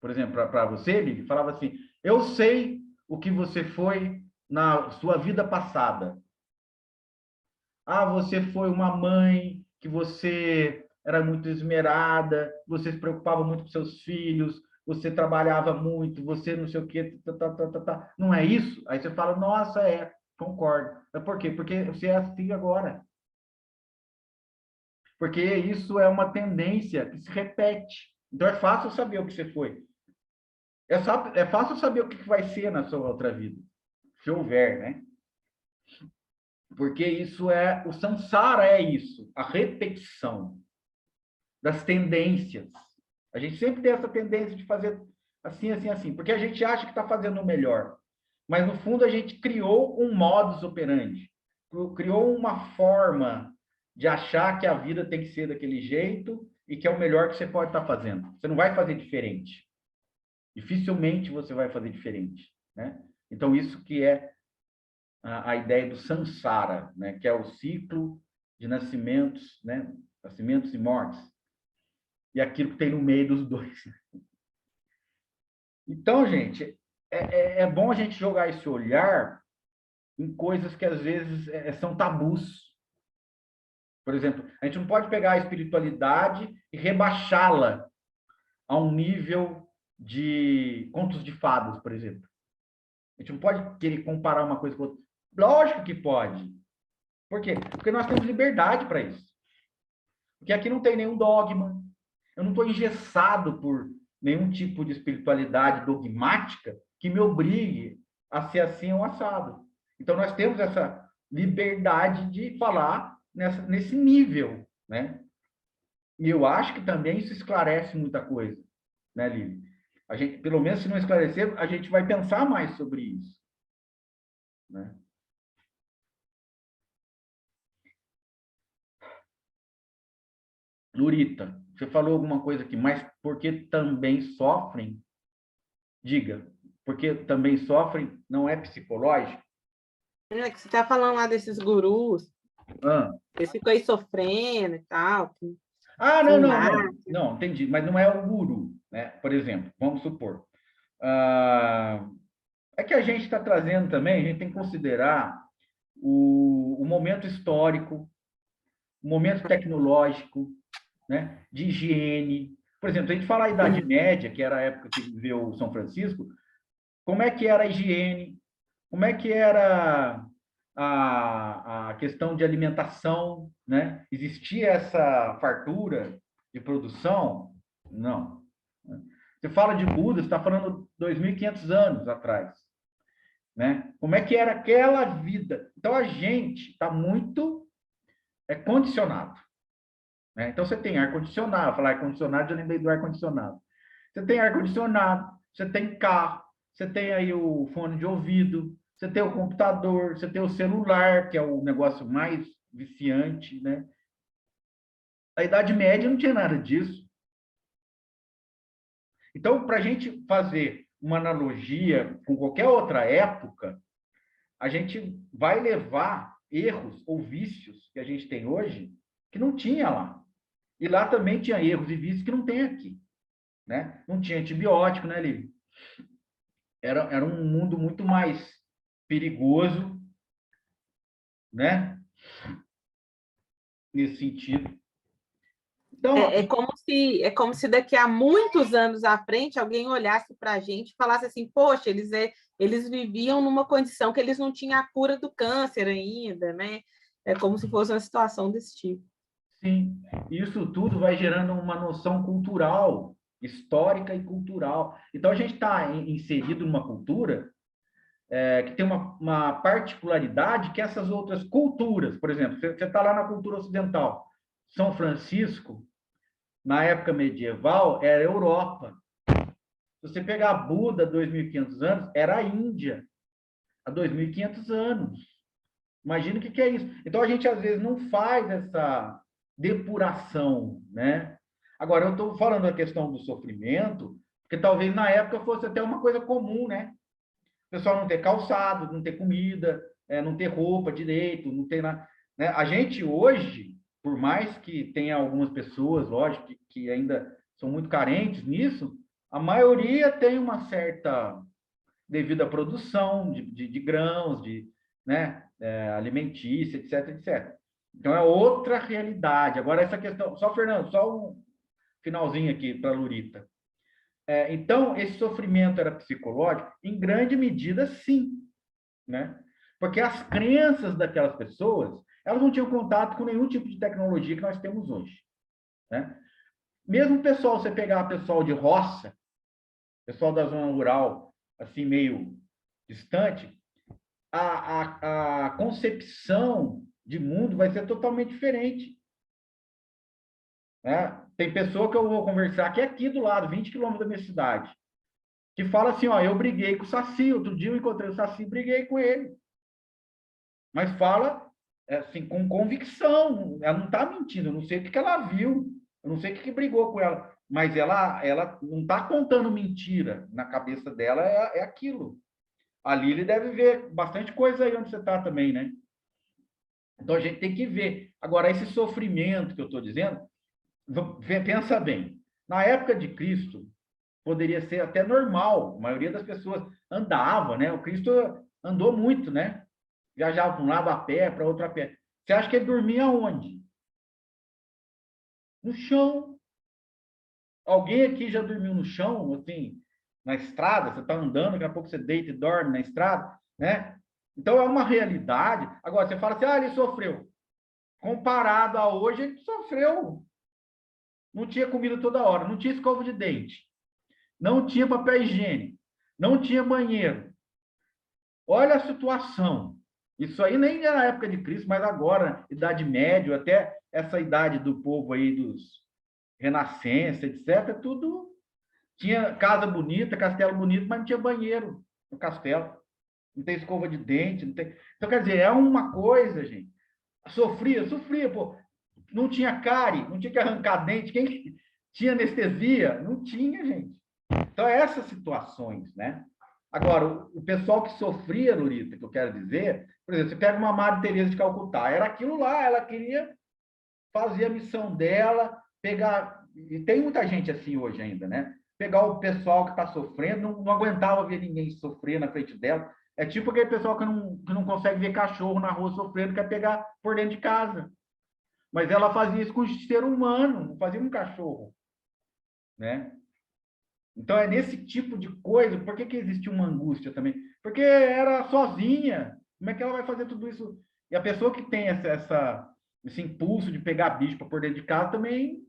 por exemplo, para você, ele falava assim, eu sei o que você foi na sua vida passada. Você foi uma mãe, que você era muito esmerada, você se preocupava muito com seus filhos, você trabalhava muito, você não sei o quê, não é isso? Aí você fala, nossa, concordo. Por quê? Porque você é assim agora. Porque isso é uma tendência que se repete. Então, é fácil saber o que você foi. É fácil saber o que vai ser na sua outra vida, se houver, né? Porque isso o samsara é isso, a repetição das tendências. A gente sempre tem essa tendência de fazer assim, assim, assim, porque a gente acha que está fazendo o melhor. Mas, no fundo, a gente criou um modus operandi, criou uma forma de achar que a vida tem que ser daquele jeito e que é o melhor que você pode estar fazendo. Você não vai fazer diferente. Dificilmente você vai fazer diferente. Né? Então, isso que é a ideia do samsara, né? Que é o ciclo de nascimentos, né? Nascimentos e mortes, e aquilo que tem no meio dos dois. Então, gente, é bom a gente jogar esse olhar em coisas que às vezes são tabus. Por exemplo, a gente não pode pegar a espiritualidade e rebaixá-la a um nível de contos de fadas, por exemplo. A gente não pode querer comparar uma coisa com outra. Lógico que pode. Por quê? Porque nós temos liberdade para isso. Porque aqui não tem nenhum dogma. Eu não estou engessado por nenhum tipo de espiritualidade dogmática que me obrigue a ser assim ou assado. Então, nós temos essa liberdade de falar nesse nível, né? E eu acho que também isso esclarece muita coisa, né, Lili? A gente, pelo menos, se não esclarecer, a gente vai pensar mais sobre isso, né? Lurita, você falou alguma coisa aqui, mas porque também sofrem? Diga, porque também sofrem, não é psicológico? É que você está falando lá desses gurus, eles ficam aí sofrendo e tal. Não, entendi, mas não é o guru, né? Por exemplo, vamos supor, é que a gente está trazendo também, a gente tem que considerar o momento histórico, o momento tecnológico, né? De higiene. Por exemplo, a gente fala a Idade Média, que era a época que viveu São Francisco, como é que era a higiene, como é que era a questão de alimentação, né? Existia essa fartura de produção? Não. Você fala de Buda, você está falando 2.500 anos atrás, né? Como é que era aquela vida? Então, a gente está muito condicionado, né? Então, você tem ar-condicionado, falar ar-condicionado, eu lembrei do ar-condicionado. Você tem ar-condicionado, você tem carro, você tem aí o fone de ouvido, você tem o computador, você tem o celular, que é o negócio mais viciante, né? A Idade Média não tinha nada disso. Então, para a gente fazer uma analogia com qualquer outra época, a gente vai levar erros ou vícios que a gente tem hoje que não tinha lá. E lá também tinha erros e vícios que não tem aqui, né? Não tinha antibiótico, né, Lívia? Era um mundo muito mais perigoso, né? Nesse sentido. Então, É como se daqui a muitos anos à frente alguém olhasse para a gente e falasse assim, poxa, eles viviam numa condição que eles não tinham a cura do câncer ainda, né? É como se fosse uma situação desse tipo. Sim, isso tudo vai gerando uma noção cultural, histórica e cultural. Então, a gente está inserido numa cultura que tem uma particularidade que essas outras culturas, por exemplo, você está lá na cultura ocidental, São Francisco, na época medieval, era Europa. Se você pegar Buda, 2.500 anos, era a Índia, há 2.500 anos. Imagina o que é isso. Então, a gente, às vezes, não faz essa depuração, né? Agora, eu estou falando da questão do sofrimento, porque talvez na época fosse até uma coisa comum, né? O pessoal não ter calçado, não ter comida, não ter roupa direito, não ter nada. Né? A gente hoje, por mais que tenha algumas pessoas, lógico, que ainda são muito carentes nisso, a maioria tem uma certa devida produção de grãos, né, alimentícia, etc, etc. Então, é outra realidade. Agora, essa questão... Só, Fernando, só um finalzinho aqui para a Lurita. Então, esse sofrimento era psicológico? Em grande medida, sim. Né? Porque as crenças daquelas pessoas, elas não tinham contato com nenhum tipo de tecnologia que nós temos hoje. Né? Mesmo pessoal, você pegar pessoal de roça, pessoal da zona rural, assim, meio distante, a concepção de mundo vai ser totalmente diferente. Né? Tem pessoa que eu vou conversar que é aqui do lado, 20 quilômetros da minha cidade, que fala assim, ó, eu briguei com o Saci, outro dia eu encontrei o Saci e briguei com ele. Mas fala assim, com convicção, ela não está mentindo, eu não sei o que ela viu, eu não sei o que brigou com ela, mas ela não está contando mentira, na cabeça dela é aquilo. Ali ele deve ver bastante coisa aí onde você está também, né? Então a gente tem que ver. Agora, esse sofrimento que eu estou dizendo, pensa bem. Na época de Cristo, poderia ser até normal. A maioria das pessoas andava, né? O Cristo andou muito, né? Viajava para um lado a pé, para outro a pé. Você acha que ele dormia onde? No chão. Alguém aqui já dormiu no chão, assim, na estrada? Você está andando, daqui a pouco você deita e dorme na estrada, né? Então é uma realidade. Agora, você fala assim, ele sofreu. Comparado a hoje, ele sofreu. Não tinha comida toda hora, não tinha escova de dente, não tinha papel higiênico, não tinha banheiro. Olha a situação. Isso aí nem era na época de Cristo, mas agora, Idade Média, até essa idade do povo aí dos Renascença, etc., tudo tinha casa bonita, castelo bonito, mas não tinha banheiro no castelo. Não tem escova de dente, não tem... Então, quer dizer, é uma coisa, gente. Sofria, pô. Não tinha cárie, não tinha que arrancar dente. Quem tinha anestesia? Não tinha, gente. Então, essas situações, né? Agora, o pessoal que sofria, Lurita, que eu quero dizer, por exemplo, você pega uma Madre Teresa de Calcutá, era aquilo lá, ela queria fazer a missão dela, pegar, e tem muita gente assim hoje ainda, né? Pegar o pessoal que está sofrendo, não aguentava ver ninguém sofrer na frente dela. É tipo aquele pessoal que não consegue ver cachorro na rua sofrendo, quer pegar por dentro de casa. Mas ela fazia isso com o ser humano, não fazia com um cachorro, né? Então, é nesse tipo de coisa. Por que existe uma angústia também? Porque era sozinha. Como é que ela vai fazer tudo isso? E a pessoa que tem esse impulso de pegar bicho para pôr dentro de casa também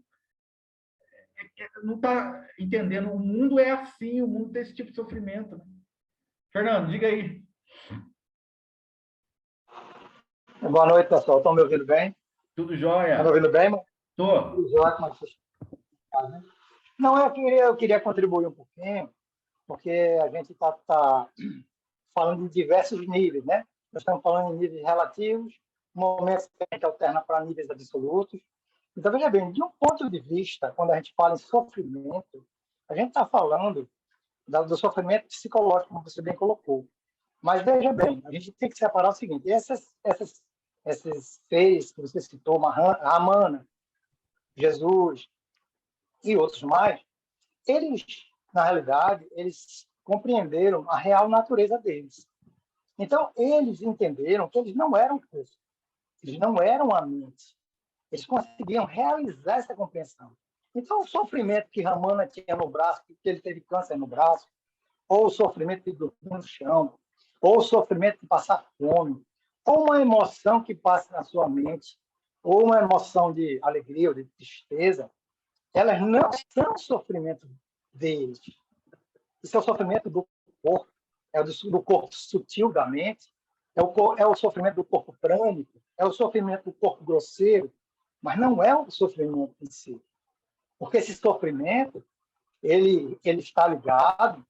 não está entendendo. O mundo é assim, o mundo tem esse tipo de sofrimento. Né? Fernando, diga aí. Boa noite, pessoal. Estão me ouvindo bem? Tudo Estão me jóia? ouvindo bem, mano? Tô. Tudo jóia, como é que vocês estão, né? Não, eu queria contribuir um pouquinho, porque a gente está falando de diversos níveis, né? Nós estamos falando em níveis relativos, momentos que a gente alterna para níveis absolutos. Então, veja bem, de um ponto de vista, quando a gente fala em sofrimento, a gente está falando do sofrimento psicológico, como você bem colocou. Mas, veja bem, a gente tem que separar o seguinte, esses seres que você citou, Ramana, Jesus e outros mais, eles, na realidade, eles compreenderam a real natureza deles. Então, eles entenderam que eles não eram corpo, eles não eram a mente. Eles conseguiam realizar essa compreensão. Então, o sofrimento que Ramana tinha no braço, que ele teve câncer no braço, ou o sofrimento de dormir no chão, ou o sofrimento de passar fome, ou uma emoção que passa na sua mente, ou uma emoção de alegria ou de tristeza, elas não são sofrimento deles. Isso é o sofrimento do corpo, é do corpo sutil da mente, é o sofrimento do corpo prânico, é o sofrimento do corpo grosseiro, mas não é o sofrimento em si. Porque esse sofrimento, ele está ligado,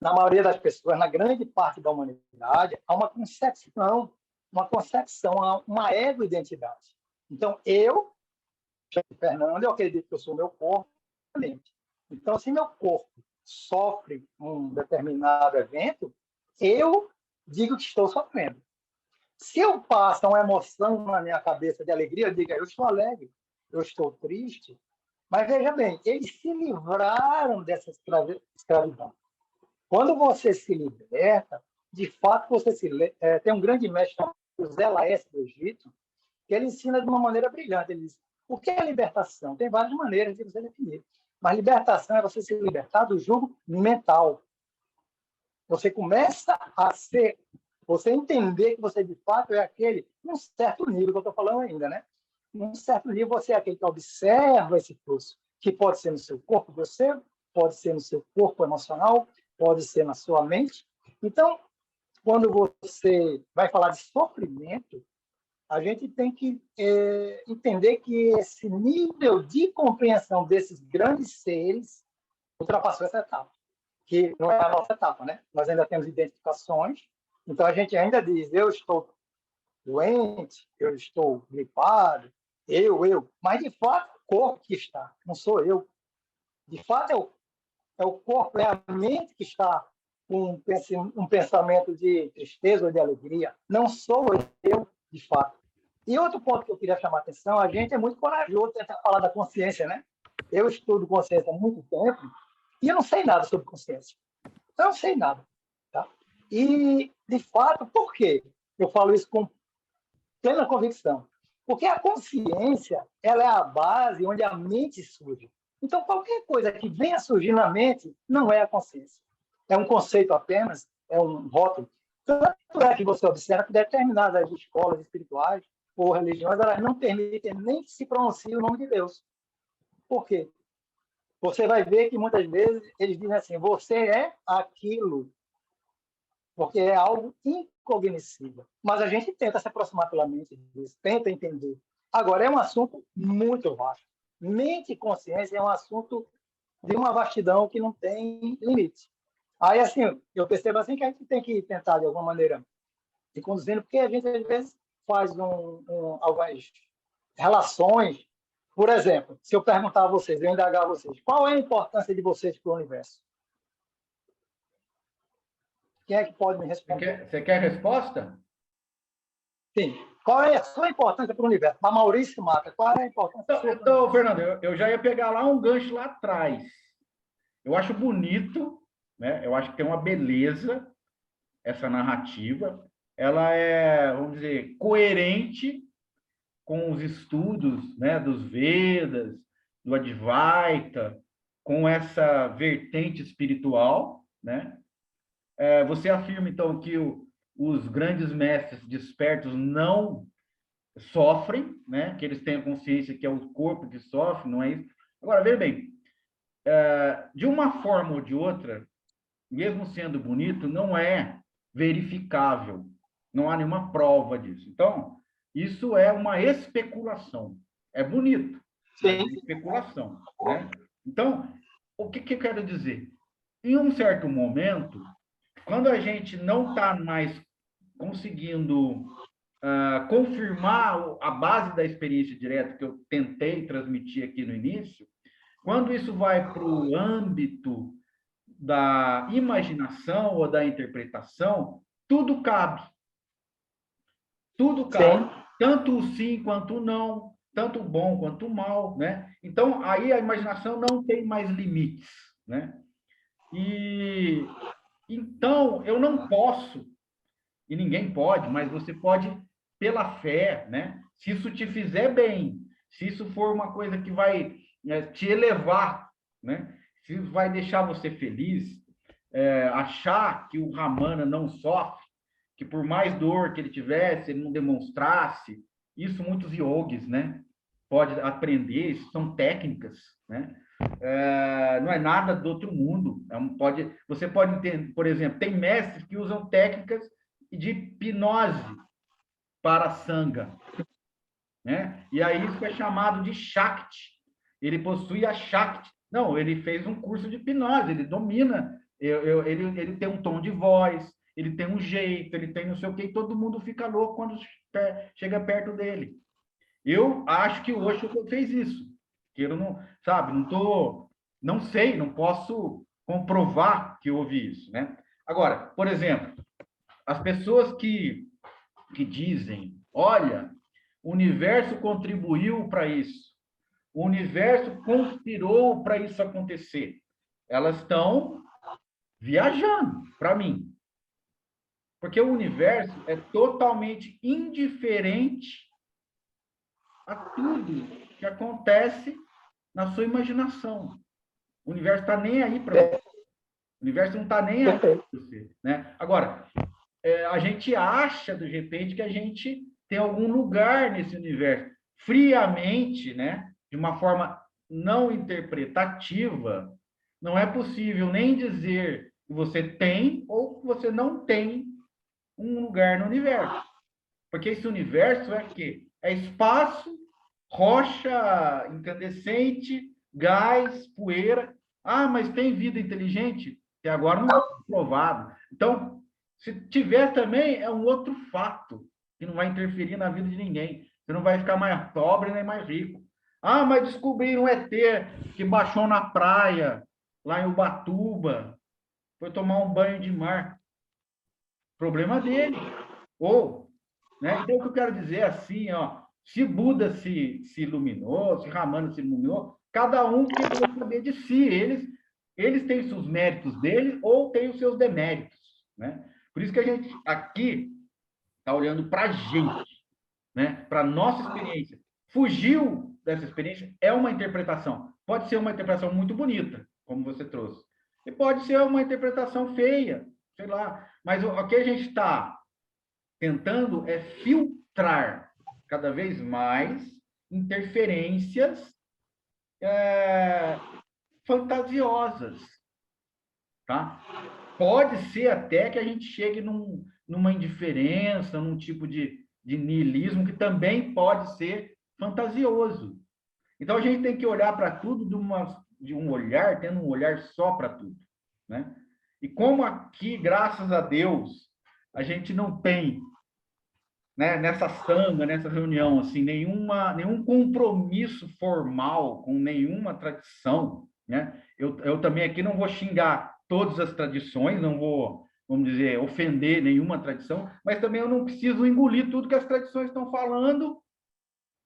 na maioria das pessoas, na grande parte da humanidade, a uma concepção, a uma ego-identidade. Então, Fernando, eu acredito que eu sou meu corpo. Então, se meu corpo sofre um determinado evento, eu digo que estou sofrendo. Se eu passo uma emoção na minha cabeça de alegria, eu digo, eu estou alegre, eu estou triste. Mas veja bem, eles se livraram dessa escravidão. Quando você se liberta, de fato, tem um grande mestre, José Laércio do Egito, que ele ensina de uma maneira brilhante. Ele diz, o que é libertação? Tem várias maneiras de você definir. Mas libertação é você se libertar do jugo mental. Você começa a ser... Você entender que você, de fato, é aquele... Num certo nível, que eu estou falando ainda, né? Num certo nível, você é aquele que observa esse fluxo, que pode ser no seu corpo grosseiro, pode ser no seu corpo emocional, pode ser na sua mente. Então, quando você vai falar de sofrimento, a gente tem que entender que esse nível de compreensão desses grandes seres ultrapassou essa etapa, que não é a nossa etapa, né? Nós ainda temos identificações, então a gente ainda diz, eu estou doente, eu estou gripado, mas de fato é o corpo que está, não sou eu. De fato é o corpo, é a mente que está um pensamento de tristeza ou de alegria. Não sou eu, de fato. E outro ponto que eu queria chamar a atenção, a gente é muito corajoso tentar falar da consciência, né? Eu estudo consciência há muito tempo e eu não sei nada sobre consciência. Eu não sei nada. Tá? E, de fato, por quê? Eu falo isso com plena convicção. Porque a consciência, ela é a base onde a mente surge. Então, qualquer coisa que venha surgir na mente não é a consciência. É um conceito apenas, é um rótulo. Tanto é que você observa que determinadas escolas espirituais ou religiões, elas não permitem nem que se pronuncie o nome de Deus. Por quê? Você vai ver que muitas vezes eles dizem assim, você é aquilo, porque é algo incognoscível. Mas a gente tenta se aproximar pela mente disso, tenta entender. Agora, é um assunto muito vasto. Mente e consciência é um assunto de uma vastidão que não tem limite. Aí, assim, eu percebo assim que a gente tem que tentar, de alguma maneira, ir conduzindo, porque a gente, às vezes, faz algumas relações. Por exemplo, se eu perguntar a vocês, eu indagar a vocês, qual é a importância de vocês para o universo? Quem é que pode me responder? Você quer resposta? Sim. Qual é a sua importância para o universo? Para Maurício Mata, qual é a importância sua? Então, Fernando, eu já ia pegar lá um gancho lá atrás. Eu acho bonito, né? Eu acho que tem uma beleza essa narrativa. Ela é, vamos dizer, coerente com os estudos, né, dos Vedas, do Advaita, com essa vertente espiritual, né? Você afirma, então, que os grandes mestres despertos não sofrem, né? Que eles têm a consciência que é o corpo que sofre, não é isso? Agora, veja bem, de uma forma ou de outra, mesmo sendo bonito, não é verificável, não há nenhuma prova disso. Então, isso é uma especulação. É bonito, mas é especulação, né? Então, o que eu quero dizer? Em um certo momento, quando a gente não está mais conseguindo confirmar a base da experiência direta que eu tentei transmitir aqui no início, quando isso vai para o âmbito da imaginação ou da interpretação, tudo cabe. Tudo cabe. Sim. Tanto o sim quanto o não, tanto o bom quanto o mal, né? Então, aí a imaginação não tem mais limites, né? E então eu não posso, e ninguém pode, mas você pode pela fé, né? Se isso te fizer bem, se isso for uma coisa que vai te elevar, né? Se isso vai deixar você feliz, achar que o Ramana não sofre, que por mais dor que ele tivesse, ele não demonstrasse, isso muitos yogis, né? Pode aprender, isso são técnicas, né? Não é nada do outro mundo. Você pode entender, por exemplo, tem mestres que usam técnicas de hipnose para sanga, né? E aí isso é chamado de Shakti. Ele possui a Shakti. Não, ele fez um curso de hipnose, ele domina, ele tem um tom de voz, ele tem um jeito, ele tem não sei o quê, e todo mundo fica louco quando chega perto dele. Eu acho que o Osho fez isso. Que eu não, sabe, não sei, não posso comprovar que houve isso, né? Agora, por exemplo, as pessoas que dizem, olha, o universo contribuiu para isso, o universo conspirou para isso acontecer, elas estão viajando, para mim. Porque o universo é totalmente indiferente a tudo que acontece na sua imaginação. O universo está nem aí para você. O universo não está nem aí para você, né? Agora, a gente acha, de repente, que a gente tem algum lugar nesse universo. Friamente, né? De uma forma não interpretativa, não é possível nem dizer que você tem ou que você não tem um lugar no universo. Porque esse universo é o quê? É espaço, rocha incandescente, gás, poeira. Ah, mas tem vida inteligente? Até agora não está provado. Então, se tiver também, é um outro fato que não vai interferir na vida de ninguém. Você não vai ficar mais pobre nem mais rico. Ah, mas descobriram um ET que baixou na praia, lá em Ubatuba. foi tomar um banho de mar. Problema dele. Ou, né? Então, o que eu quero dizer é assim, ó, se Buda se iluminou, se Ramana se iluminou, cada um tem que saber de si. Eles têm os méritos deles ou têm os seus deméritos, né? Por isso que a gente aqui está olhando para a gente, né? Para a nossa experiência. Fugiu dessa experiência é uma interpretação. Pode ser uma interpretação muito bonita, como você trouxe. E pode ser uma interpretação feia, sei lá. Mas o que a gente está tentando é filtrar cada vez mais interferências fantasiosas, tá? Pode ser até que a gente chegue numa indiferença, num tipo de niilismo que também pode ser fantasioso. Então, a gente tem que olhar para tudo de um olhar, tendo um olhar só para tudo, né? E como aqui, graças a Deus, a gente não tem, né, nessa sanga, nessa reunião, assim, nenhum compromisso formal com nenhuma tradição, né? Eu também aqui não vou xingar todas as tradições, não vou, vamos dizer, ofender nenhuma tradição, mas também eu não preciso engolir tudo que as tradições estão falando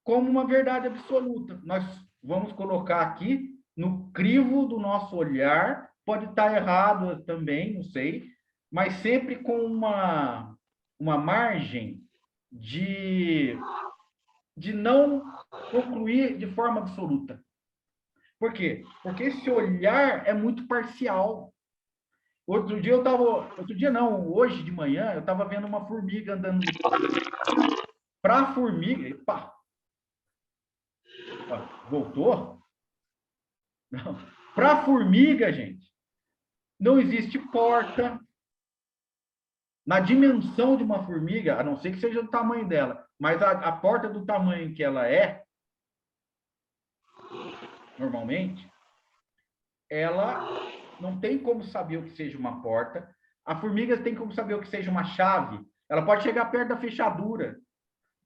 como uma verdade absoluta. Nós vamos colocar aqui no crivo do nosso olhar, pode estar errado também, não sei, mas sempre com uma margem de não concluir de forma absoluta. Por quê? Porque esse olhar é muito parcial. Outro dia não, hoje de manhã, eu estava vendo uma formiga andando. Para a formiga, epa, voltou? Não. Para a formiga, gente, não existe porta. Na dimensão de uma formiga, a não ser que seja do tamanho dela, mas a porta do tamanho que ela é, normalmente, ela não tem como saber o que seja uma porta. A formiga tem como saber o que seja uma chave. Ela pode chegar perto da fechadura.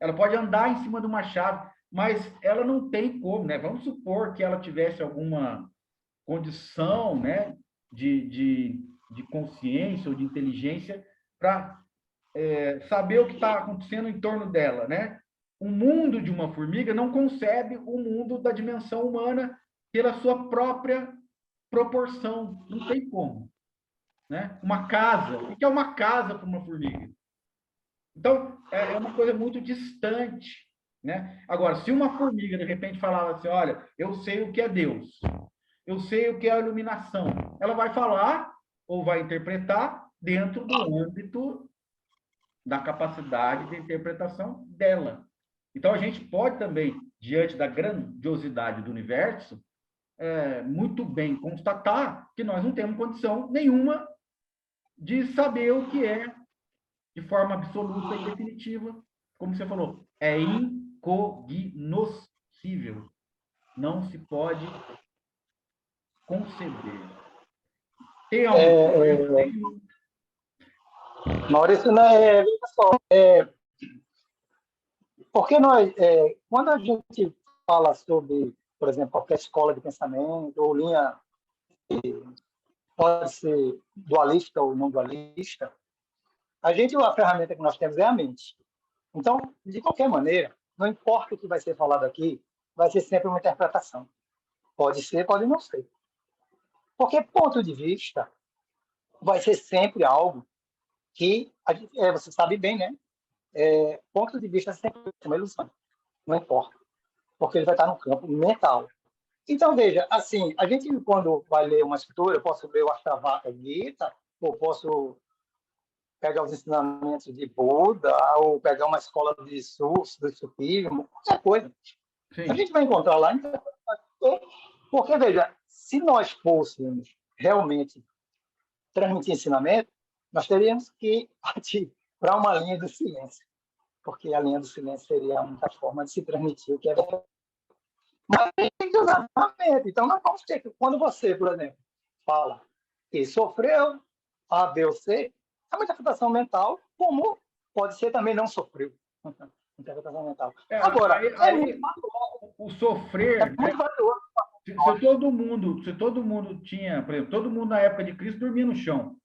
Ela pode andar em cima de uma chave, mas ela não tem como, né? Vamos supor que ela tivesse alguma condição, né, de consciência ou de inteligência para saber o que está acontecendo em torno dela, né? O mundo de uma formiga não concebe o mundo da dimensão humana pela sua própria proporção. Não tem como, né? Uma casa. O que é uma casa para uma formiga? Então, é uma coisa muito distante, né? Agora, se uma formiga, de repente, falava assim, olha, eu sei o que é Deus, eu sei o que é a iluminação, ela vai falar ou vai interpretar dentro do âmbito da capacidade de interpretação dela. Então, a gente pode também, diante da grandiosidade do universo, muito bem constatar que nós não temos condição nenhuma de saber o que é de forma absoluta e definitiva. Como você falou, é incognoscível. Não se pode conceber. Tem algum... Maurício, né, só, porque quando a gente fala sobre, por exemplo, qualquer escola de pensamento ou linha que pode ser dualista ou não dualista, a ferramenta que nós temos é a mente. Então, de qualquer maneira, não importa o que vai ser falado aqui, vai ser sempre uma interpretação. Pode ser, pode não ser. Porque ponto de vista vai ser sempre algo que, você sabe bem, né? Ponto de vista é sempre uma ilusão. Não importa. Porque ele vai estar no campo mental. Então, veja, assim, a gente, quando vai ler uma escritura, eu posso ler o Ashtavakra Gita, ou posso pegar os ensinamentos de Buda, ou pegar uma escola de sufismo, qualquer coisa. Sim. A gente vai encontrar lá. Porque, veja, se nós fôssemos realmente transmitir ensinamento, nós teríamos que partir para uma linha do silêncio, porque a linha do silêncio seria a única forma de se transmitir o que é verdade. Mas tem que usar a mente. Então, nós vamos ter que, quando você, por exemplo, fala que sofreu A, B ou C, é uma interpretação mental, como pode ser também não sofreu. Interpretação mental. Agora, o sofrer... é muito valioso. se todo mundo tinha, por exemplo, todo mundo na época de Cristo dormia no chão.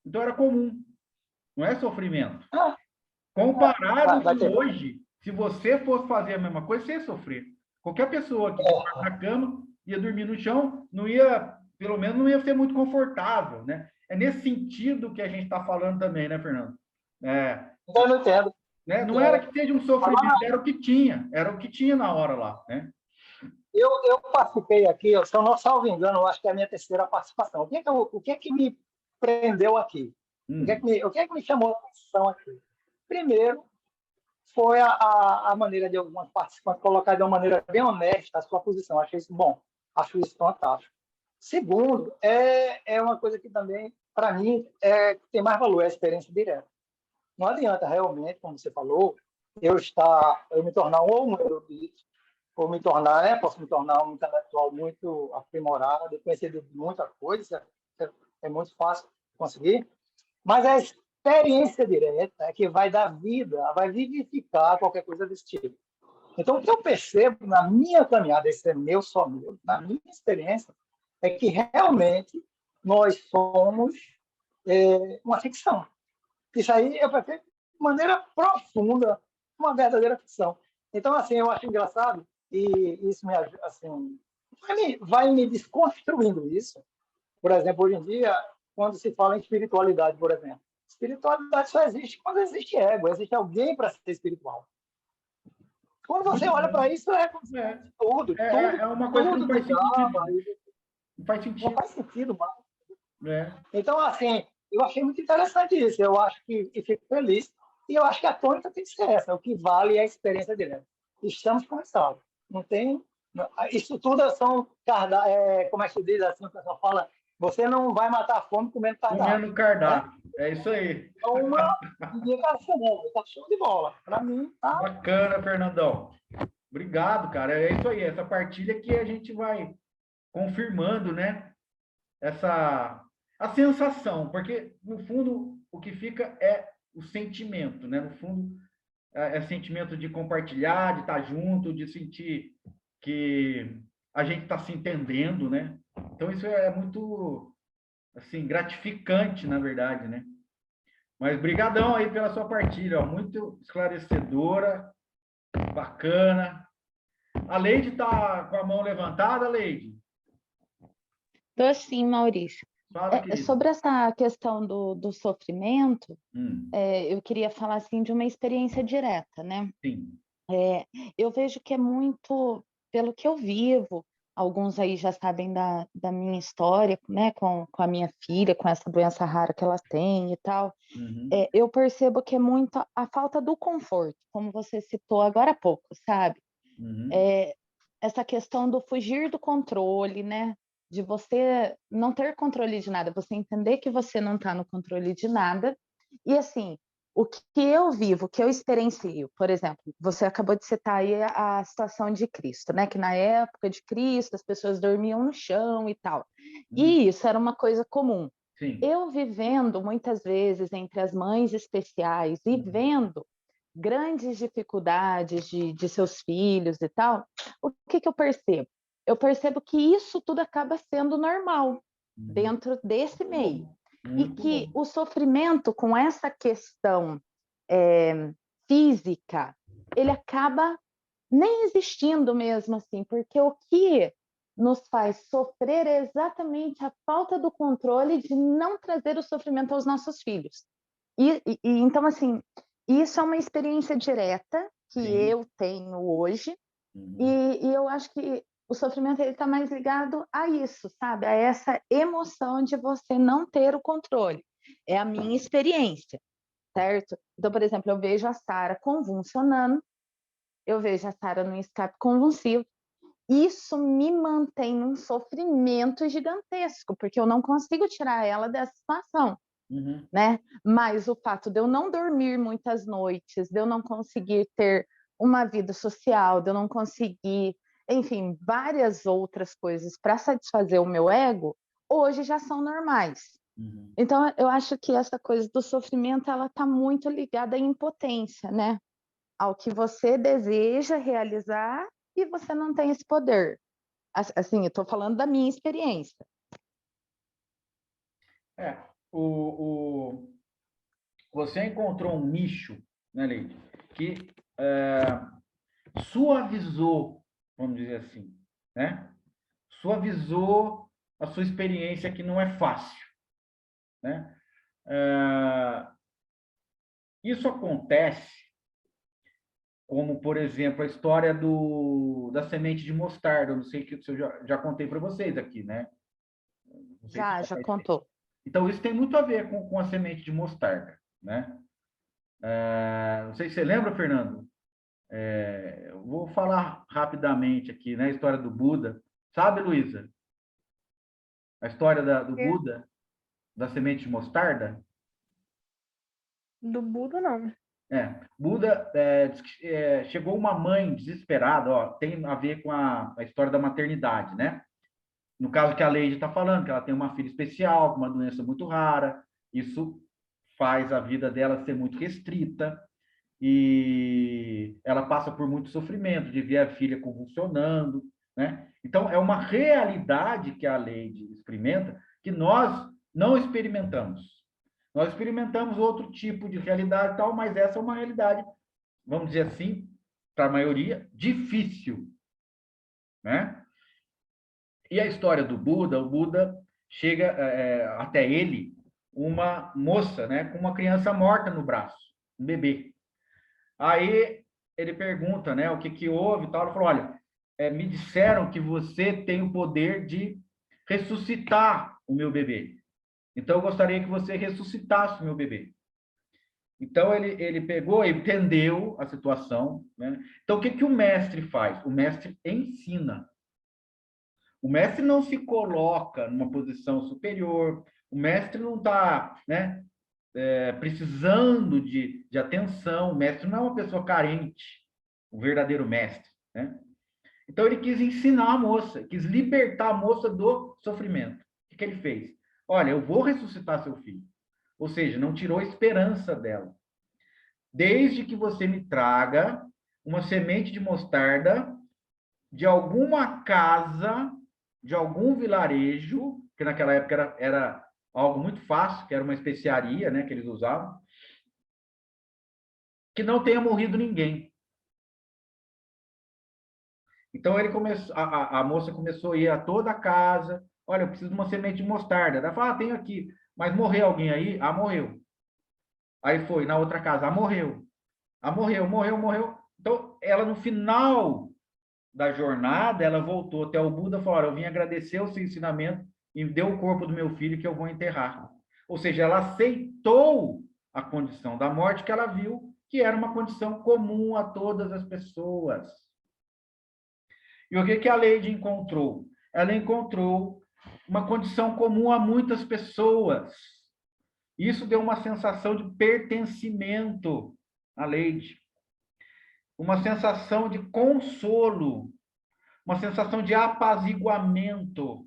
Então era comum, não é sofrimento. Comparado com hoje, se você fosse fazer a mesma coisa, você ia sofrer. Qualquer pessoa que fosse na cama ia dormir no chão, não ia, pelo menos não ia ser muito confortável, né? É nesse sentido que a gente está falando também, né, Fernando? Eu não entendo. Né? Não era que seja um sofrimento, era o que tinha na hora lá, né? Eu participei aqui, se eu não salvo engano, eu acho que é a minha terceira participação. O que é que me prendeu aqui? O que é que me chamou a atenção aqui? Primeiro, foi a maneira de algumas participantes colocar de uma maneira bem honesta a sua posição. Achei isso bom, acho isso fantástico. Segundo, é uma coisa que também, para mim, tem mais valor, é a experiência direta. Não adianta realmente, como você falou, eu me tornar um erudito, ou posso me tornar um intelectual muito aprimorado, conhecer de muita coisa, é muito fácil conseguir, mas a experiência direta é que vai dar vida, vai vivificar qualquer coisa desse tipo. Então, o que eu percebo na minha caminhada, esse é só meu, na minha experiência, é que realmente nós somos uma ficção. Isso aí eu percebo de maneira profunda, uma verdadeira ficção. Então, assim, eu acho engraçado e isso me ajuda, assim, vai me desconstruindo isso. Por exemplo, hoje em dia, quando se fala em espiritualidade, por exemplo, espiritualidade só existe quando existe ego, existe alguém para ser espiritual. Quando você olha para isso, tudo. É uma coisa que não faz sentido. Não faz sentido mais. É. Então, assim, eu achei muito interessante isso. Eu acho e fico feliz. E eu acho que a tônica tem que ser essa. O que vale é a experiência direta. Estamos começando. Não tem... Isso tudo são... como é que se diz assim? O pessoal fala, você não vai matar a fome comendo cardápio. Comendo cardápio. É isso aí. É uma indicação. Está show de bola. Para mim, tá... Bacana, Fernandão. Obrigado, cara. É isso aí. Essa partilha que a gente vai confirmando, né? A sensação, porque no fundo o que fica é o sentimento, né? No fundo é sentimento de compartilhar, de estar junto, de sentir que a gente está se entendendo, né? Então isso é muito assim gratificante, na verdade, né? Mas brigadão aí pela sua partilha, ó, muito esclarecedora, bacana. A Leide está com a mão levantada, Leide? Estou sim, Maurício. Fala, sobre essa questão do sofrimento, eu queria falar assim, de uma experiência direta, né? Sim. Eu vejo que é muito, pelo que eu vivo, alguns aí já sabem da minha história, né? Com a minha filha, com essa doença rara que ela tem e tal. Eu percebo que é muito a falta do conforto, como você citou agora há pouco, sabe? Essa questão do fugir do controle, né? De você não ter controle de nada, você entender que você não está no controle de nada. E, assim, o que eu vivo, o que eu experiencio, por exemplo, você acabou de citar aí a situação de Cristo, né? Que na época de Cristo as pessoas dormiam no chão e tal. E isso era uma coisa comum. Sim. Eu vivendo, muitas vezes, entre as mães especiais e vendo grandes dificuldades de seus filhos e tal, o que eu percebo? Eu percebo que isso tudo acaba sendo normal dentro desse meio. E que o sofrimento com essa questão física, ele acaba nem existindo mesmo assim, porque o que nos faz sofrer é exatamente a falta do controle de não trazer o sofrimento aos nossos filhos. Então, assim, isso é uma experiência direta que eu tenho hoje, e eu acho que o sofrimento está mais ligado a isso, sabe? A essa emoção de você não ter o controle. É a minha experiência, certo? Então, por exemplo, eu vejo a Sara convulsionando, eu vejo a Sara no escape convulsivo, isso me mantém num sofrimento gigantesco, porque eu não consigo tirar ela dessa situação, né? Mas o fato de eu não dormir muitas noites, de eu não conseguir ter uma vida social, de eu não conseguir... enfim, várias outras coisas para satisfazer o meu ego, hoje já são normais. Então, eu acho que essa coisa do sofrimento, ela está muito ligada à impotência, né? Ao que você deseja realizar e você não tem esse poder. Assim, eu estou falando da minha experiência. Você encontrou um nicho, né, Leide, que suavizou, vamos dizer assim, né? Suavizou a sua experiência, que não é fácil, né? Isso acontece, como, por exemplo, a história da semente de mostarda. Eu não sei se eu já contei para vocês aqui, né? Não sei se Já contou. Então, isso tem muito a ver com a semente de mostarda, né? Não sei se você lembra, Fernando. Eu vou falar rapidamente aqui, né? A história do Buda. Sabe, Luísa? A história do Buda, da semente de mostarda? Do Buda, não. Buda, chegou uma mãe desesperada, ó, tem a ver com a história da maternidade, né? No caso que a Leide está falando, que ela tem uma filha especial, com uma doença muito rara, isso faz a vida dela ser muito restrita, e ela passa por muito sofrimento de ver a filha convulsionando, né? Então, é uma realidade que a Leide experimenta que nós não experimentamos. Nós experimentamos outro tipo de realidade, tal, mas essa é uma realidade, vamos dizer assim, para a maioria, difícil, né? E a história do Buda, o Buda chega até ele uma moça, né, com uma criança morta no braço, um bebê. Aí ele pergunta, né, o que houve e tal. Ele falou: olha, me disseram que você tem o poder de ressuscitar o meu bebê. Então, eu gostaria que você ressuscitasse o meu bebê. Então, ele pegou, entendeu a situação, né? Então, o que o mestre faz? O mestre ensina. O mestre não se coloca numa posição superior, o mestre não está, né, precisando de atenção, o mestre não é uma pessoa carente, o verdadeiro mestre, né? Então, ele quis ensinar a moça, quis libertar a moça do sofrimento. O que ele fez? Olha, eu vou ressuscitar seu filho. Ou seja, não tirou a esperança dela. Desde que você me traga uma semente de mostarda de alguma casa, de algum vilarejo, que naquela época era algo muito fácil, que era uma especiaria, né, que eles usavam, que não tenha morrido ninguém. Então a moça começou a ir a toda a casa. Olha, eu preciso de uma semente de mostarda. Ela fala: tenho aqui. Mas morreu alguém aí? Ah, morreu. Aí foi na outra casa. Ah, morreu. Ah, morreu. Então, ela no final da jornada, ela voltou até o Buda e falou: olha, eu vim agradecer o seu ensinamento e deu o corpo do meu filho que eu vou enterrar. Ou seja, ela aceitou a condição da morte, que ela viu que era uma condição comum a todas as pessoas. E o que a Leide encontrou? Ela encontrou uma condição comum a muitas pessoas. Isso deu uma sensação de pertencimento à Leide, uma sensação de consolo, uma sensação de apaziguamento.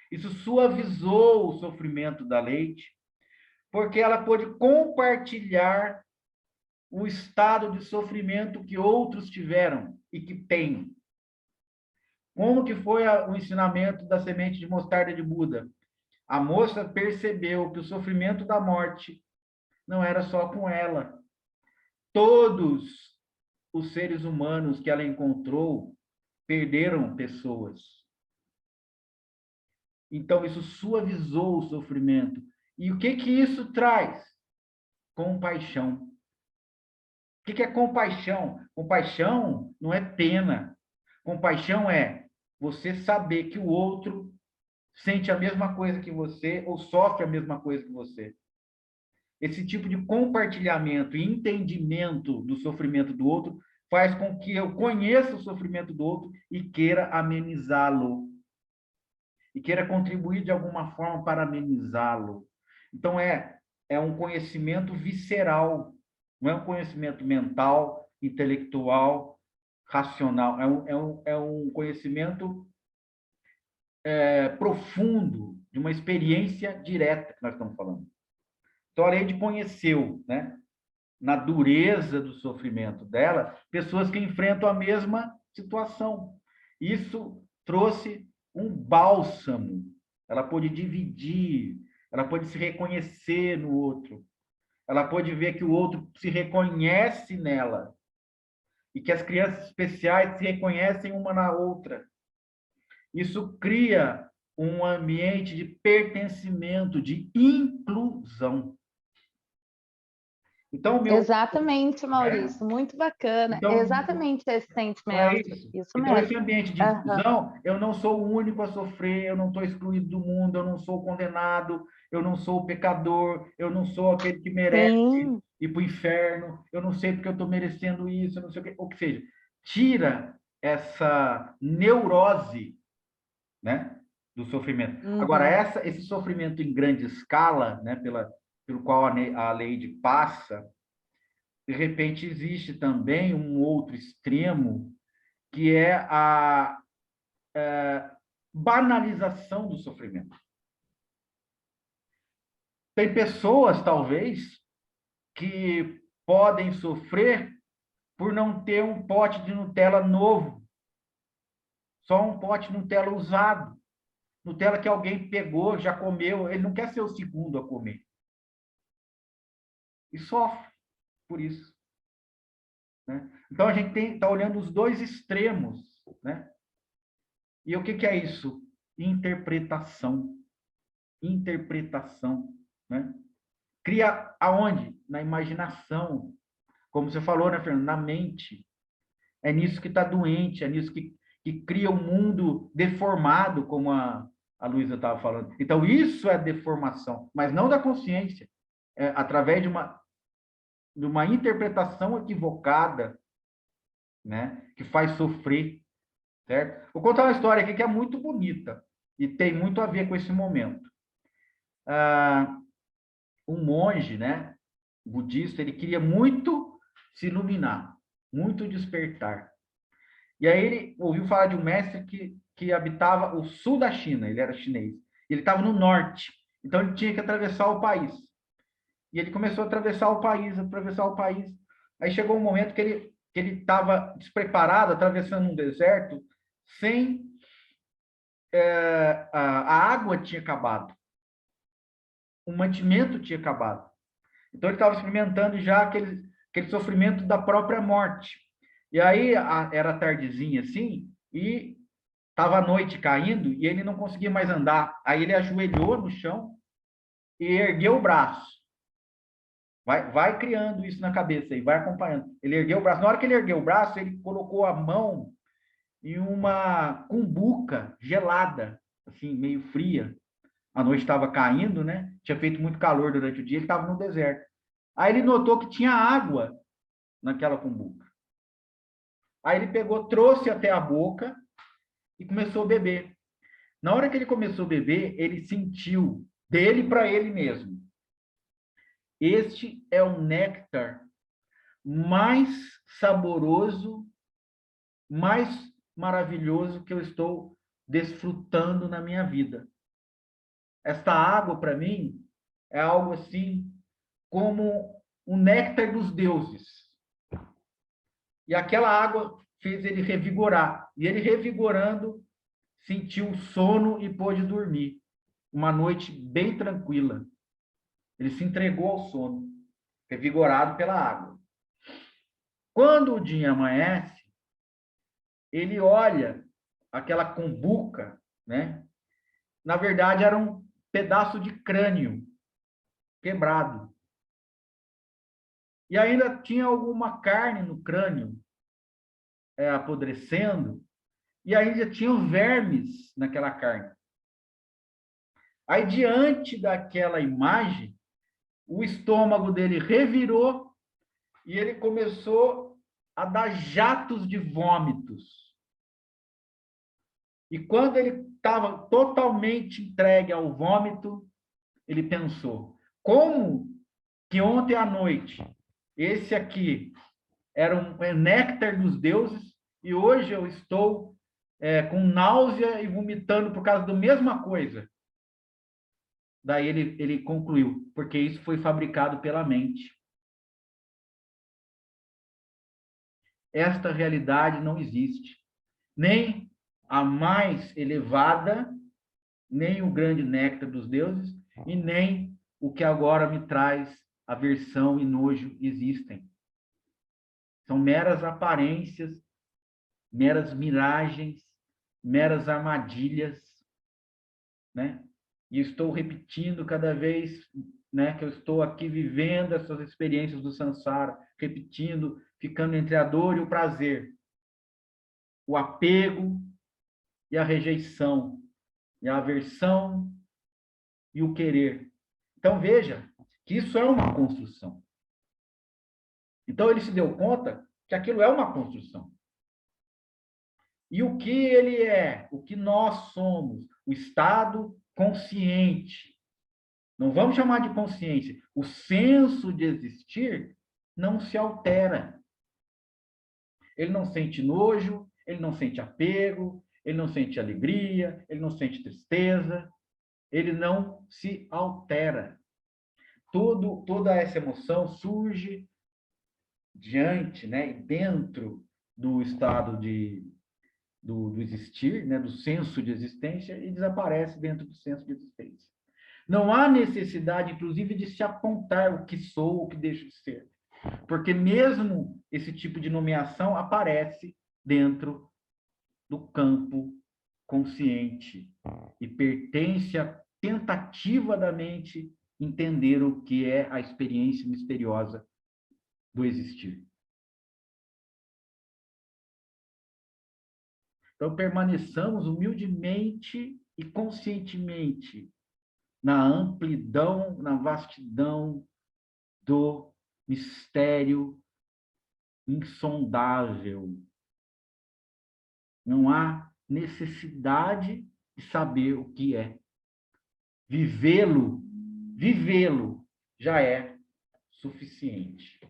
Isso suavizou o sofrimento da Leide, porque ela pôde compartilhar o estado de sofrimento que outros tiveram e que têm. Como que foi o ensinamento da semente de mostarda de Buda? A moça percebeu que o sofrimento da morte não era só com ela. Todos os seres humanos que ela encontrou perderam pessoas. Então, isso suavizou o sofrimento. E o que isso traz? Compaixão. O que é compaixão? Compaixão não é pena. Compaixão é você saber que o outro sente a mesma coisa que você ou sofre a mesma coisa que você. Esse tipo de compartilhamento e entendimento do sofrimento do outro faz com que eu conheça o sofrimento do outro e queira amenizá-lo. E queira contribuir de alguma forma para amenizá-lo. Então, é um conhecimento visceral, não é um conhecimento mental, intelectual, racional. É um conhecimento profundo, de uma experiência direta que nós estamos falando. Então, a Leide conheceu, né, na dureza do sofrimento dela, pessoas que enfrentam a mesma situação. Isso trouxe um bálsamo. Ela pôde dividir, ela pôde se reconhecer no outro. Ela pôde ver que o outro se reconhece nela. E que as crianças especiais se reconhecem uma na outra. Isso cria um ambiente de pertencimento, de inclusão. Então, Exatamente, Maurício, muito bacana. Então, exatamente esse sentimento. isso. Isso Então, mesmo. esse ambiente de inclusão, eu não sou o único a sofrer, eu não estou excluído do mundo, eu não sou condenado, eu não sou o pecador, eu não sou aquele que merece Sim. ir para o inferno, eu não sei porque eu estou merecendo isso, eu não sei o que. Ou seja, tira essa neurose, né, do sofrimento. Agora, esse sofrimento em grande escala, né, pelo qual a Lady passa, de repente existe também um outro extremo, que é a banalização do sofrimento. Tem pessoas, talvez, que podem sofrer por não ter um pote de Nutella novo, só um pote de Nutella usado, Nutella que alguém pegou, já comeu, ele não quer ser o segundo a comer. E sofre por isso. Né? Então, a gente está olhando os dois extremos. Né? E o que é isso? Interpretação. Interpretação. Né? Cria aonde? Na imaginação. Como você falou, né, Fernando? Na mente. É nisso que está doente, é nisso que cria um mundo deformado, como a Luísa estava falando. Então, isso é deformação, mas não da consciência. É através de uma interpretação equivocada, né, que faz sofrer, certo? Vou contar uma história aqui que é muito bonita e tem muito a ver com esse momento. Um monge, né, budista, ele queria muito se iluminar, muito despertar. E aí ele ouviu falar de um mestre que habitava o sul da China, ele era chinês. Ele estava no norte, então ele tinha que atravessar o país. E ele começou a atravessar o país, atravessar o país. Aí chegou um momento que ele estava despreparado, atravessando um deserto, sem... a água tinha acabado. O mantimento tinha acabado. Então ele estava experimentando já aquele sofrimento da própria morte. E aí era tardezinha assim, e estava a noite caindo, e ele não conseguia mais andar. Aí ele ajoelhou no chão e ergueu o braço. Vai criando isso na cabeça e vai acompanhando. Ele ergueu o braço. Na hora que ele ergueu o braço, ele colocou a mão em uma cumbuca gelada, assim, meio fria. A noite estava caindo, né? Tinha feito muito calor durante o dia, ele estava no deserto. Aí ele notou que tinha água naquela cumbuca. Aí ele pegou, trouxe até a boca e começou a beber. Na hora que ele começou a beber, ele sentiu dele para ele mesmo. Este é o néctar mais saboroso, mais maravilhoso que eu estou desfrutando na minha vida. Esta água, para mim, é algo assim como o néctar dos deuses. E aquela água fez ele revigorar. E ele revigorando, sentiu o sono e pôde dormir. Uma noite bem tranquila. Ele se entregou ao sono, revigorado pela água. Quando o dia amanhece, ele olha aquela cumbuca, né? Na verdade, era um pedaço de crânio quebrado. E ainda tinha alguma carne no crânio apodrecendo, e ainda tinham vermes naquela carne. Aí, diante daquela imagem, o estômago dele revirou e ele começou a dar jatos de vômitos. E quando ele estava totalmente entregue ao vômito, ele pensou, como que ontem à noite esse aqui era um néctar dos deuses e hoje eu estou com náusea e vomitando por causa da mesma coisa. Daí ele concluiu, porque isso foi fabricado pela mente. Esta realidade não existe. Nem a mais elevada, nem o grande néctar dos deuses, e nem o que agora me traz aversão e nojo existem. São meras aparências, meras miragens, meras armadilhas, né? E estou repetindo cada vez, né, que eu estou aqui vivendo essas experiências do samsara, repetindo, ficando entre a dor e o prazer, o apego e a rejeição, e a aversão e o querer. Então, veja que isso é uma construção. Então, ele se deu conta que aquilo é uma construção. E o que ele é, o que nós somos, o estado consciente. Não vamos chamar de consciência. O senso de existir não se altera. Ele não sente nojo, ele não sente apego, ele não sente alegria, ele não sente tristeza, ele não se altera. Toda essa emoção surge diante, né, dentro do estado do existir, né, do senso de existência, e desaparece dentro do senso de existência. Não há necessidade, inclusive, de se apontar o que sou ou o que deixo de ser. Porque mesmo esse tipo de nomeação aparece dentro do campo consciente e pertence à tentativa da mente entender o que é a experiência misteriosa do existir. Então, permaneçamos humildemente e conscientemente na amplidão, na vastidão do mistério insondável. Não há necessidade de saber o que é. Vivê-lo já é suficiente.